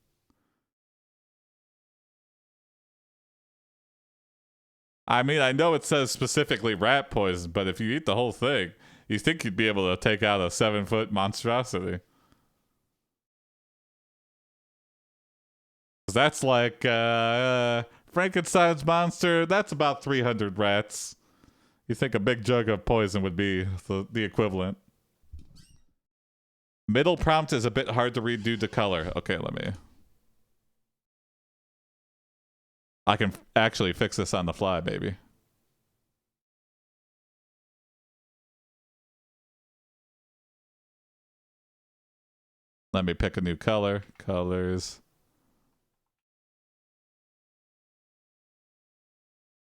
Speaker 1: I mean, I know it says specifically rat poison, but if you eat the whole thing, you think you'd be able to take out a 7-foot monstrosity. That's like Frankenstein's monster. That's about 300 rats. You think a big jug of poison would be the equivalent. Middle prompt is a bit hard to read due to color. Okay, let me... I can actually fix this on the fly, baby. Let me pick a new color. Colors.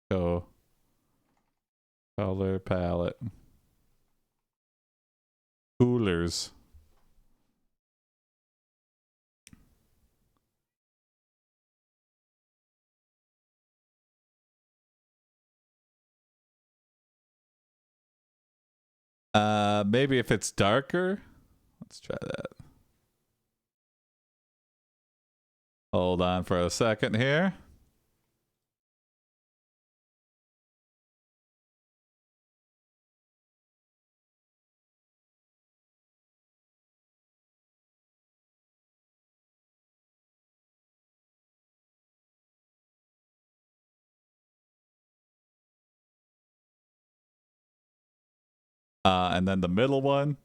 Speaker 1: Go. Color palette. Coolers. Maybe if it's darker. Let's try that. Hold on for a second here. And then the middle one.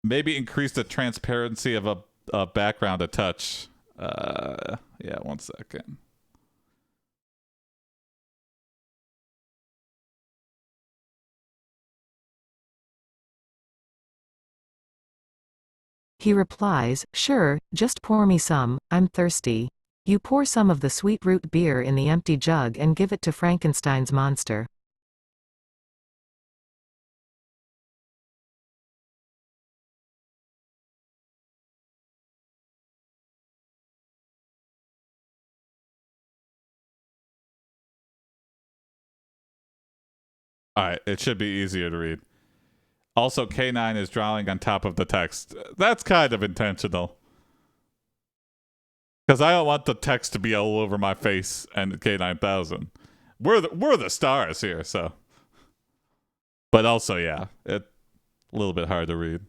Speaker 1: Maybe increase the transparency of a background a touch. Yeah, 1 second.
Speaker 2: He replies, sure, just pour me some, I'm thirsty. You pour some of the sweet root beer in the empty jug and give it to Frankenstein's monster.
Speaker 1: All right, it should be easier to read. Also, K9 is drawing on top of the text. That's kind of intentional. Because I don't want the text to be all over my face and K9000. We're the stars here, so. But also, yeah, it's a little bit hard to read.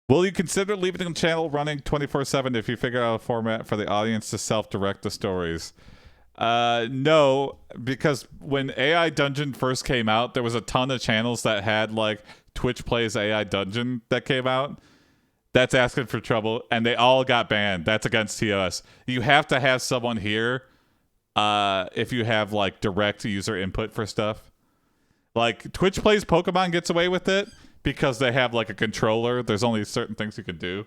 Speaker 1: Will you consider leaving the channel running 24/7 if you figure out a format for the audience to self-direct the stories? No, because when AI Dungeon first came out, there was a ton of channels that had like Twitch Plays AI Dungeon that came out. That's asking for trouble, and they all got banned. That's against TOS. You have to have someone here if you have like direct user input for stuff. Like Twitch Plays Pokemon gets away with it because they have like a controller. There's only certain things you can do.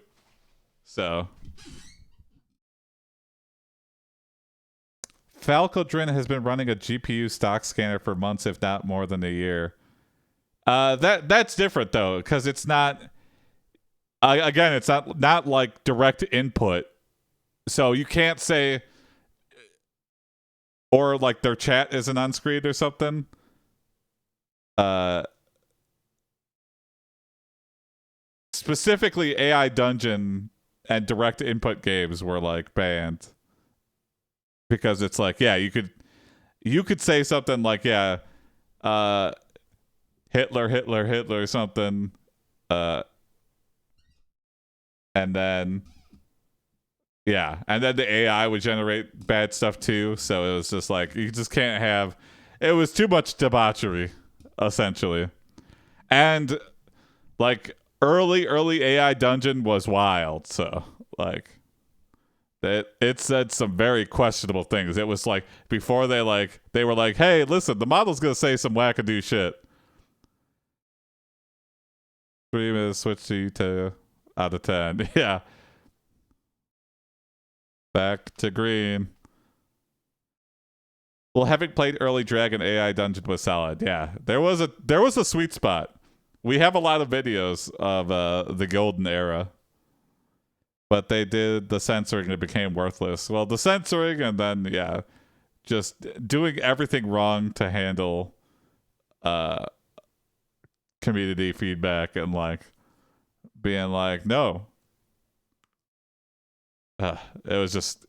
Speaker 1: So Falcodrin has been running a GPU stock scanner for months, if not more than a year. That's different though, because it's not. Again, it's not like direct input, so you can't say, or like their chat isn't on screen or something. Specifically, AI Dungeon and direct input games were like banned because it's like, yeah, you could say something like, yeah, Hitler something, and then and then the AI would generate bad stuff too. So it was just like you just can't have. It was too much debauchery, essentially, and like early AI Dungeon was wild. So like it said some very questionable things. It was like before they were like, hey, listen, the model's gonna say some wackadoo shit. 3 minutes switch to out of 10. Yeah. Back to green. Well, having played early Dragon, AI Dungeon was solid. Yeah, there was a sweet spot. We have a lot of videos of the golden era, but they did the censoring and it became worthless. Well, the censoring and then just doing everything wrong to handle community feedback and like being like no. It was just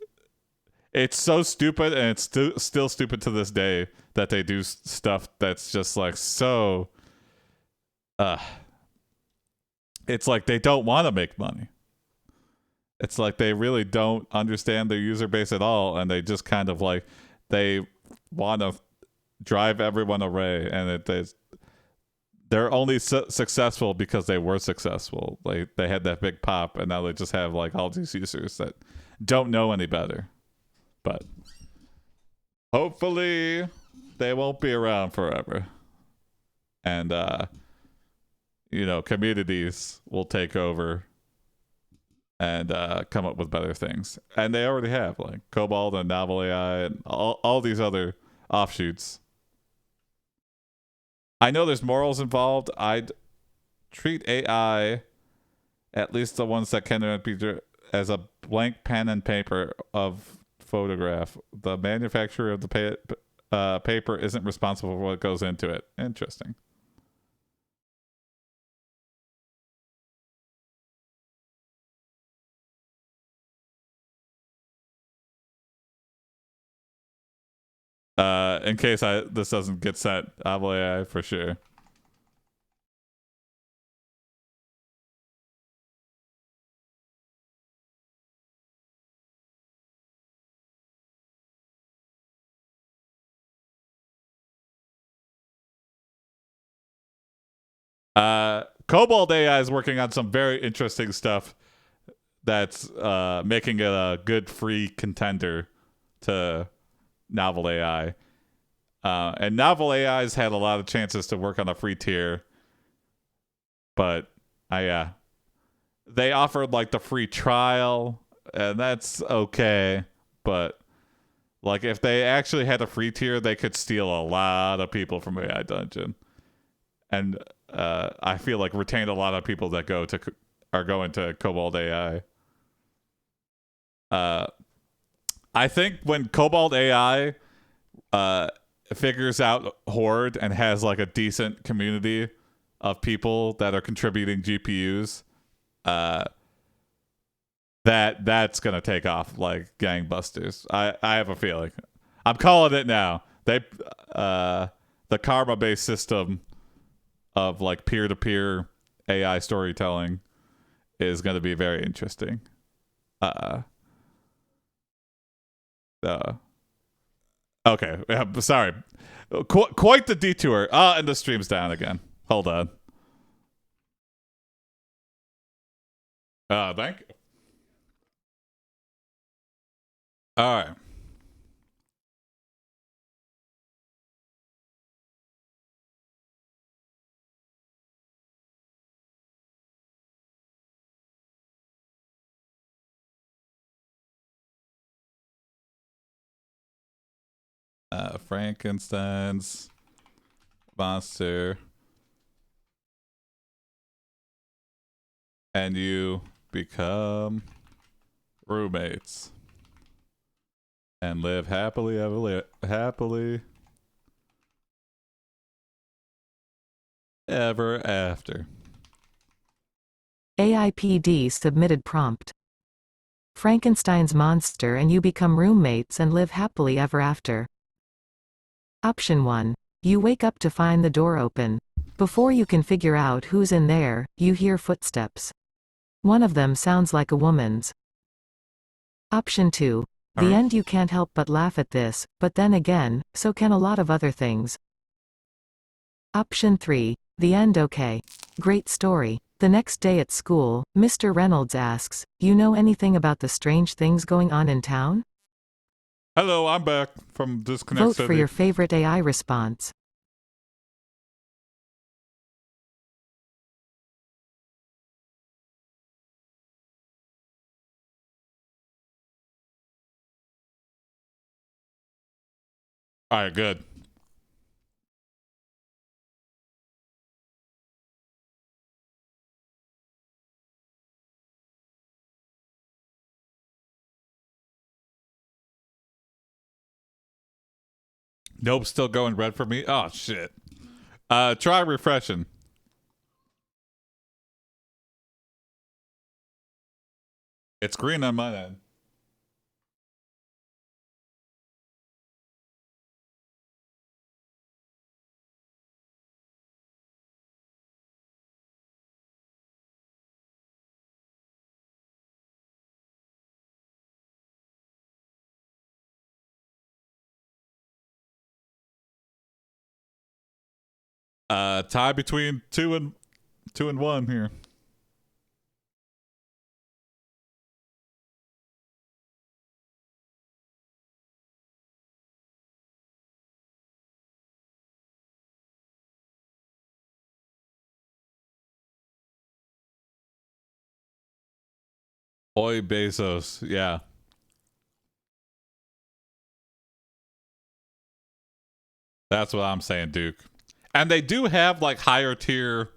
Speaker 1: it's so stupid, and it's still stupid to this day that they do stuff that's just like so it's like they don't want to make money. It's like they really don't understand their user base at all, and they just kind of like they want to drive everyone away, and they're only successful because they were successful. Like they had that big pop, and now they just have like all these users that don't know any better. But hopefully they won't be around forever, and communities will take over and come up with better things. And they already have, like Kobold and Novel AI and all these other offshoots. I know there's morals involved. I'd treat AI, at least the ones that can be, as a blank pen and paper of photograph. The manufacturer of the paper isn't responsible for what goes into it. Interesting. In case this doesn't get sent, Novel AI for sure. KoboldAI is working on some very interesting stuff that's making it a good free contender to Novel AI. And Novel AI has had a lot of chances to work on a free tier, but they offered like the free trial, and that's okay. But like if they actually had a free tier, they could steal a lot of people from AI Dungeon, and I feel like retain a lot of people that are going to KoboldAI. I think when KoboldAI figures out Horde and has like a decent community of people that are contributing GPUs, that's gonna take off like gangbusters. I have a feeling. I'm calling it now. They the karma based system of like peer to peer AI storytelling is going to be very interesting. Okay, sorry. Quite the detour. And the stream's down again. Hold on. Thank you. All right. Frankenstein's monster, and you become roommates and live happily ever after.
Speaker 2: AiPD submitted prompt. Frankenstein's monster and you become roommates and live happily ever after. Option 1. You wake up to find the door open. Before you can figure out who's in there, you hear footsteps. One of them sounds like a woman's. Option 2. The end, you can't help but laugh at this, but then again, so can a lot of other things. Option 3. The end, okay. Great story. The next day at school, Mr. Reynolds asks, you know anything about the strange things going on in town?
Speaker 1: Hello, I'm back from Disconnect
Speaker 2: Vote
Speaker 1: City.
Speaker 2: for your favorite AI response.
Speaker 1: All right, good. Nope, still going red for me. Oh shit. Try refreshing. It's green on my end. Tie between two and one here. Oi Bezos, yeah. That's what I'm saying, Duke. And they do have like higher tier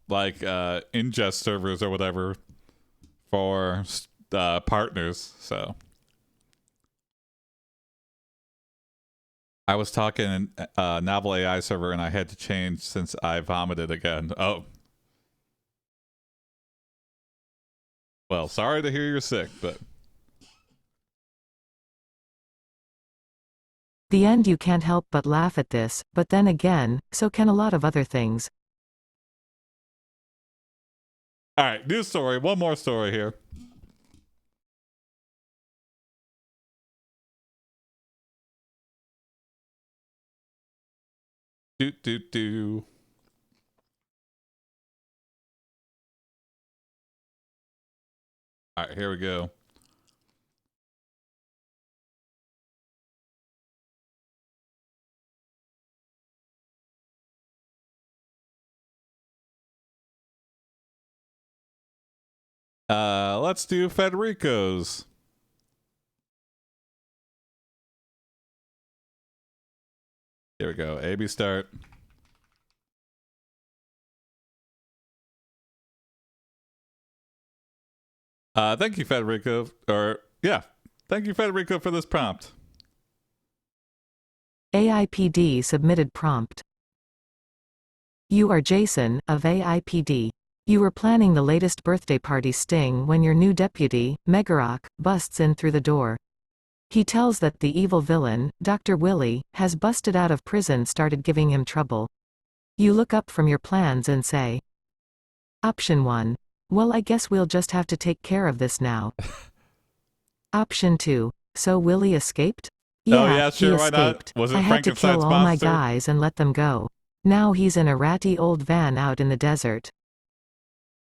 Speaker 1: like ingest servers or whatever for partners, so I was talking in Novel AI server and I had to change since I vomited again. Oh. Well, sorry to hear you're sick, but
Speaker 2: The end, you can't help but laugh at this, but then again, so can a lot of other things.
Speaker 1: all right, new story. One more story here. Do. All right, here we go. Let's do Federico's. Here we go. AB start. Thank you, Federico. Thank you, Federico, for this prompt.
Speaker 2: AiPD submitted prompt. You are Jason, of AiPD. You were planning the latest birthday party sting when your new deputy, Megarock, busts in through the door. He tells that the evil villain, Dr. Willy, has busted out of prison, started giving him trouble. You look up from your plans and say, Option 1. Well, I guess we'll just have to take care of this now. Option 2. So Willy escaped?
Speaker 1: Yeah, sure,
Speaker 2: he
Speaker 1: why
Speaker 2: escaped.
Speaker 1: not? Was it
Speaker 2: I had to
Speaker 1: Frankenstein's
Speaker 2: kill all my
Speaker 1: monster?
Speaker 2: guys and let them go. Now he's in a ratty old van out in the desert.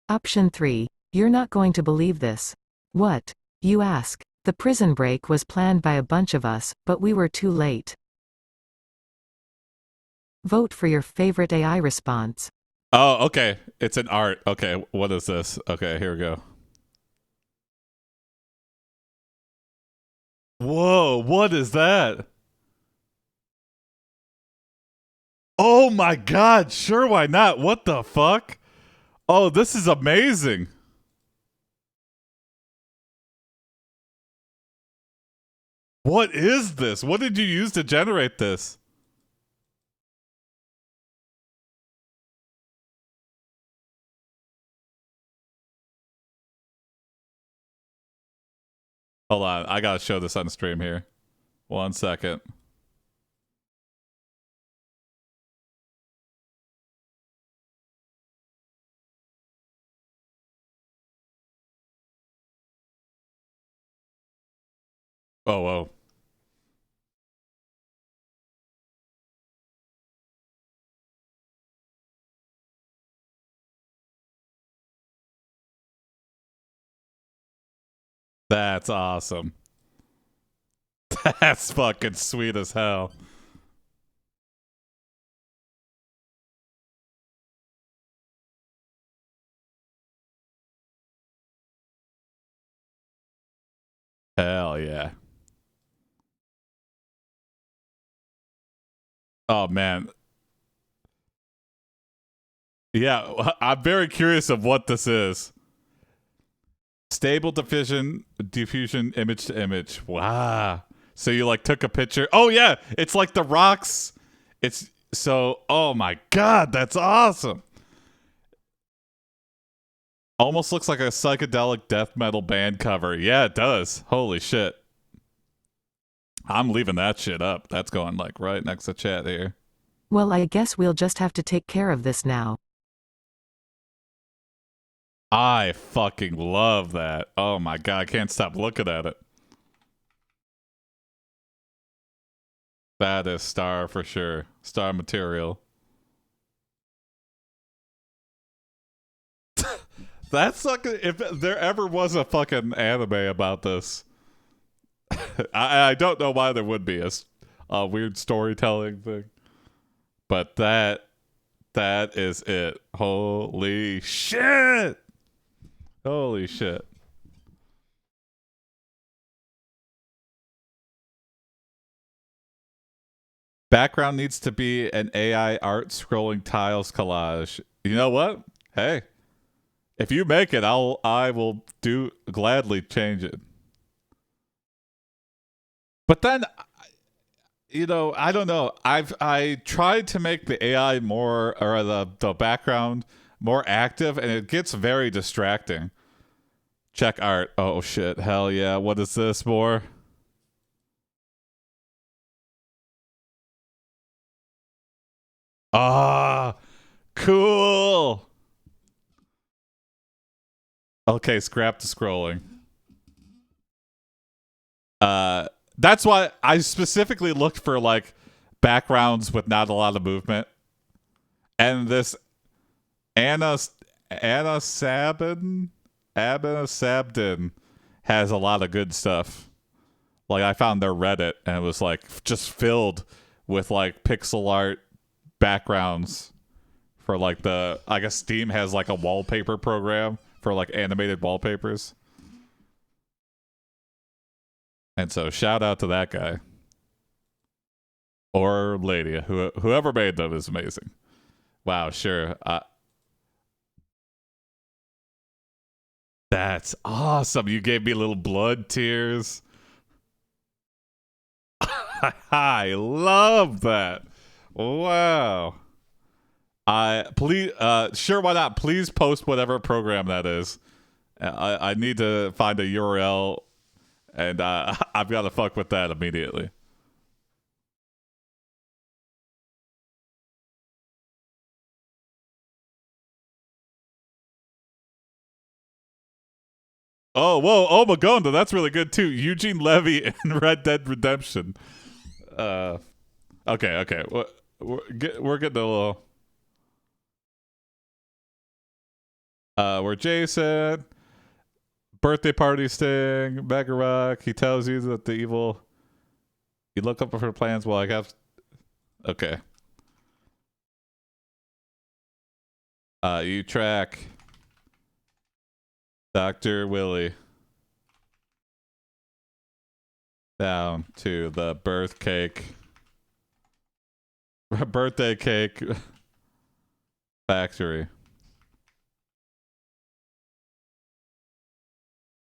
Speaker 2: Option 3. You're not going to believe this. What? You ask. The prison break was planned by a bunch of us, but we were too late. Vote for your favorite AI response.
Speaker 1: Oh, okay. It's an art. Okay, what is this? Okay, here we go. Whoa, what is that? Oh my god, sure, why not? What the fuck? Oh, this is amazing. What is this? What did you use to generate this? Hold on, I gotta show this on stream here. 1 second. Oh, whoa. That's awesome. That's fucking sweet as hell. Hell yeah. Oh man. Yeah, I'm very curious of what this is. Stable diffusion image to image. Wow. So you like took a picture. Oh yeah, it's like the rocks. It's so oh my god, that's awesome. Almost looks like a psychedelic death metal band cover. Yeah, it does. Holy shit. I'm leaving that shit up. That's going like right next to chat here.
Speaker 2: Well, I guess we'll just have to take care of this now.
Speaker 1: I fucking love that. Oh my god, I can't stop looking at it. That is star for sure. Star material. That's like if there ever was a fucking anime about this. I don't know why there would be a weird storytelling thing, but that is it. Holy shit! Holy shit! Background needs to be an AI art scrolling tiles collage. You know what? Hey, if you make it, I will do gladly change it. But then, you know, I don't know. I tried to make the AI more or the background more active, and it gets very distracting. Check art. Oh shit! Hell yeah! What is this more? Ah, cool. Okay, scrap the scrolling. Uh, that's why I specifically looked for like backgrounds with not a lot of movement, and this Anna Anna Sabin Abba Sabdin has a lot of good stuff. Like I found their Reddit and it was like just filled with like pixel art backgrounds for like the I guess Steam has like a wallpaper program for like animated wallpapers. And so shout out to that guy or lady, whoever made them is amazing. Wow, sure. That's awesome. You gave me little blood tears. I love that. Wow. I please sure why not? Please post whatever program that is. I need to find a URL and I've got to fuck with that immediately. Oh, whoa, oh Magonda, that's really good too. Eugene Levy and Red Dead Redemption. Uh, okay. We're getting a little. We're Jason. Birthday party sting. Megarock. He tells you that the evil. You look up for plans. Well, I have. Okay. You track Dr. Willie down to the birth cake. Birthday cake factory.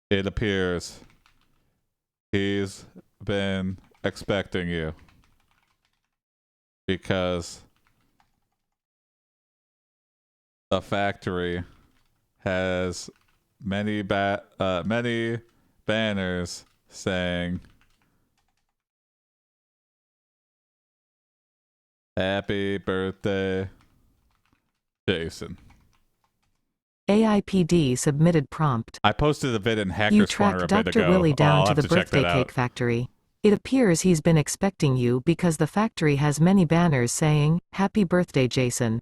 Speaker 1: It appears he's been expecting you because the factory has many banners saying happy birthday, Jason.
Speaker 2: AiPD submitted prompt.
Speaker 1: I posted a vid in
Speaker 2: You
Speaker 1: Hacker's Corner
Speaker 2: tracked
Speaker 1: a bit
Speaker 2: Dr.
Speaker 1: ago.
Speaker 2: Willie down
Speaker 1: I'll
Speaker 2: to
Speaker 1: have
Speaker 2: the
Speaker 1: to check
Speaker 2: birthday
Speaker 1: that
Speaker 2: cake
Speaker 1: out.
Speaker 2: factory. It appears he's been expecting you because the factory has many banners saying, Happy birthday Jason.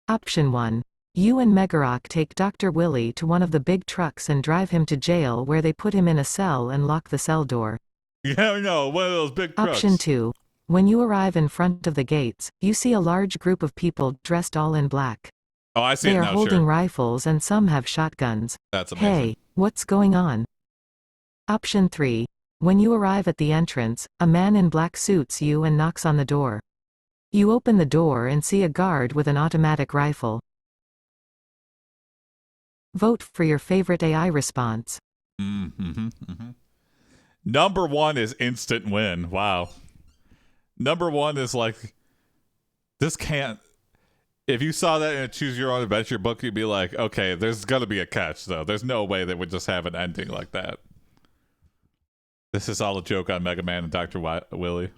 Speaker 2: Option 1. You and Megarock take Dr. Willie to one of the big trucks and drive him to jail where they put him in a cell and lock the cell door.
Speaker 1: Yeah, no, one of those big trucks.
Speaker 2: Option 2. When you arrive in front of the gates, you see a large group of people dressed all in black.
Speaker 1: Oh, I see
Speaker 2: They
Speaker 1: it
Speaker 2: are
Speaker 1: now,
Speaker 2: holding
Speaker 1: sure.
Speaker 2: rifles and some have shotguns.
Speaker 1: That's amazing.
Speaker 2: Hey, what's going on? Option 3. When you arrive at the entrance, a man in black suits you and knocks on the door. You open the door and see a guard with an automatic rifle. Vote for your favorite AI response.
Speaker 1: Number 1 is instant win. Wow. Number 1 is like, this can't. If you saw that in a Choose Your Own Adventure book, you'd be like, okay, there's gonna be a catch, though. There's no way they would just have an ending like that. This is all a joke on Mega Man and Dr. Wily.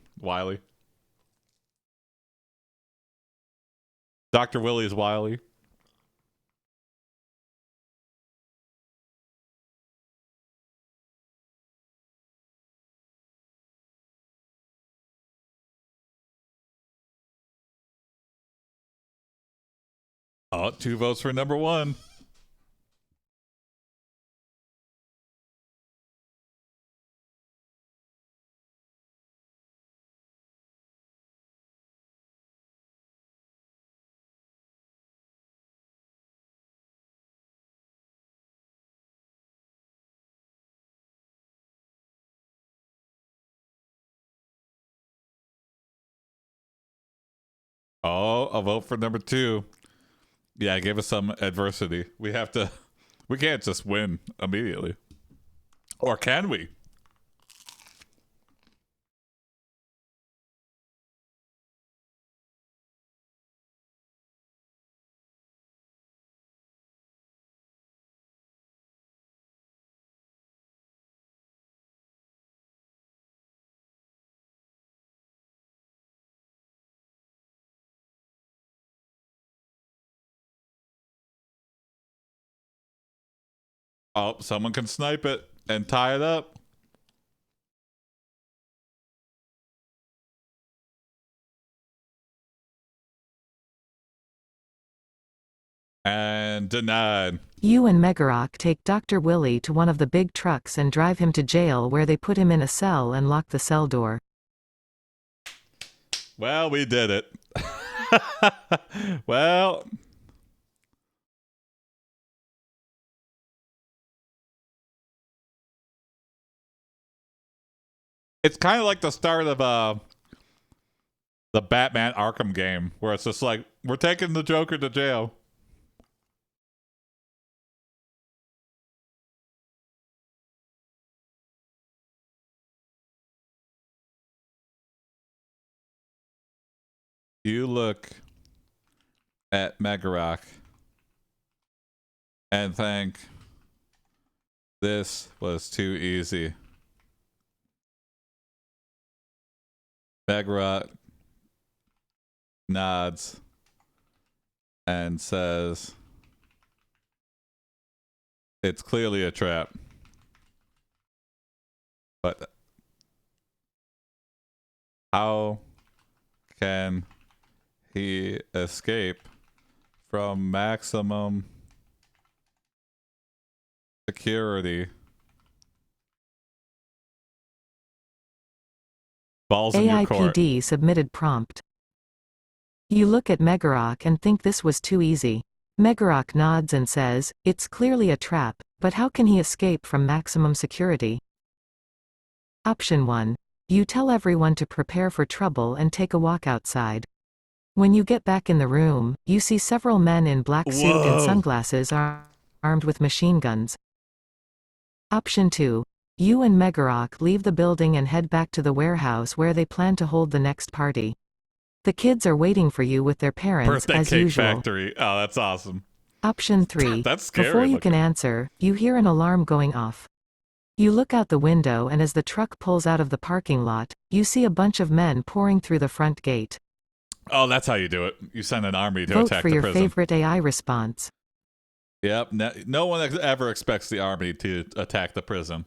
Speaker 1: Dr. Willie is Wily. Oh, 2 votes for number 1. Oh, a vote for number 2. Yeah, give us some adversity. We can't just win immediately. Or can we? Oh, someone can snipe it and tie it up. And denied.
Speaker 2: You and Megarock take Dr. Willie to one of the big trucks and drive him to jail where they put him in a cell and lock the cell door.
Speaker 1: Well, we did it. Well, it's kind of like the start of the Batman Arkham game, where it's just like, we're taking the Joker to jail. You look at Megarock and think, this was too easy. Megarock nods and says, it's clearly a trap. But how can he escape from maximum security? Balls in your court.
Speaker 2: AiPD submitted prompt. You look at Megarock and think this was too easy. Megarock nods and says, it's clearly a trap, but how can he escape from maximum security? Option 1. You tell everyone to prepare for trouble and take a walk outside. When you get back in the room, you see several men in black suit and sunglasses armed with machine guns. Option 2. You and Megarok leave the building and head back to the warehouse where they plan to hold the next party. The kids are waiting for you with their parents
Speaker 1: Birthday
Speaker 2: as
Speaker 1: cake
Speaker 2: usual.
Speaker 1: factory. Oh, that's awesome.
Speaker 2: Option 3.
Speaker 1: That's scary
Speaker 2: Before you
Speaker 1: looking.
Speaker 2: can answer, you hear an alarm going off. You look out the window and as the truck pulls out of the parking lot, you see a bunch of men pouring through the front gate.
Speaker 1: Oh, that's how you do it. You send an army to
Speaker 2: Vote
Speaker 1: attack
Speaker 2: for
Speaker 1: the
Speaker 2: your
Speaker 1: prison.
Speaker 2: favorite AI response.
Speaker 1: Yep. No one ever expects the army to attack the prison.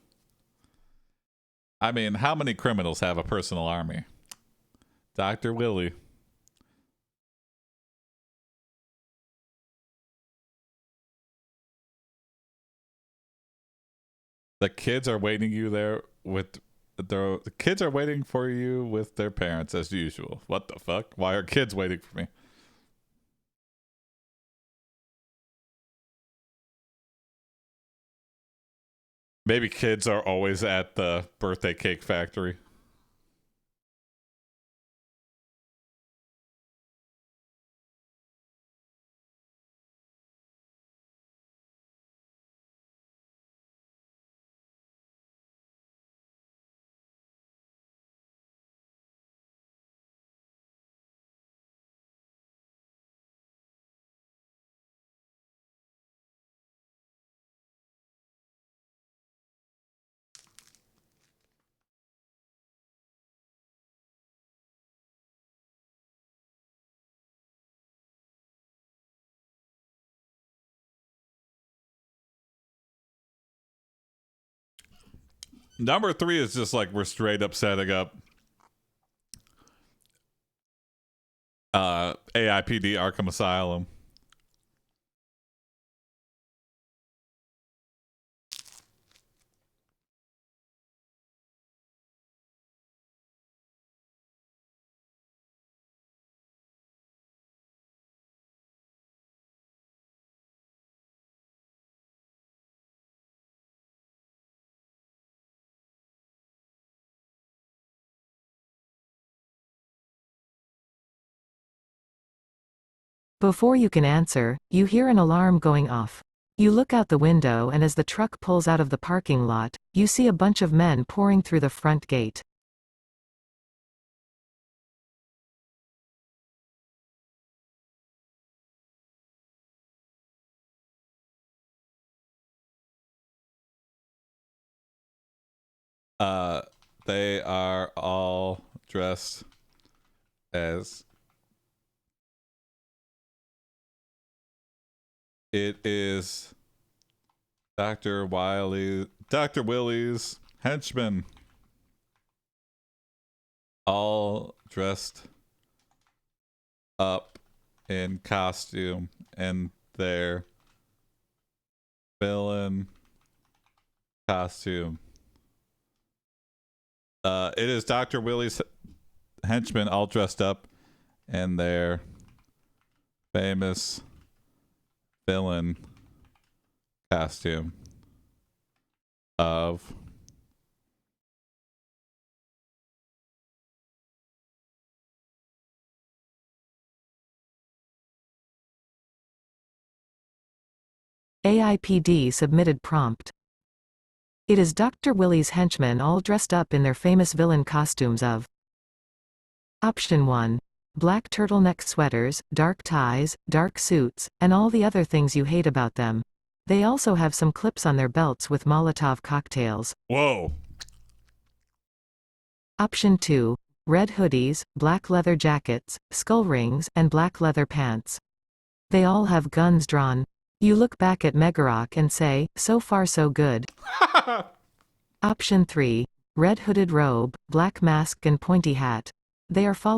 Speaker 1: I mean, how many criminals have a personal army? Dr. Willie. The kids are waiting for you with their parents as usual. What the fuck? Why are kids waiting for me? Maybe kids are always at the birthday cake factory. Number 3 is just like we're straight up setting up AiPD Arkham Asylum.
Speaker 2: Before you can answer, you hear an alarm going off. You look out the window and as the truck pulls out of the parking lot, you see a bunch of men pouring through the front gate.
Speaker 1: They are all dressed as it is Dr. Willie's henchmen, all dressed up in costume and their villain costume. It is Dr. Willie's henchmen all dressed up in their famous villain costume of
Speaker 2: AiPD submitted prompt. It is Dr. Willie's henchmen all dressed up in their famous villain costumes of. Option 1. Black turtleneck sweaters, dark ties, dark suits, and all the other things you hate about them. They also have some clips on their belts with Molotov cocktails.
Speaker 1: Whoa.
Speaker 2: Option 2. Red hoodies, black leather jackets, skull rings, and black leather pants. They all have guns drawn. You look back at Megarok and say, so far so good. Option 3. Red hooded robe, black mask and pointy hat. They are followed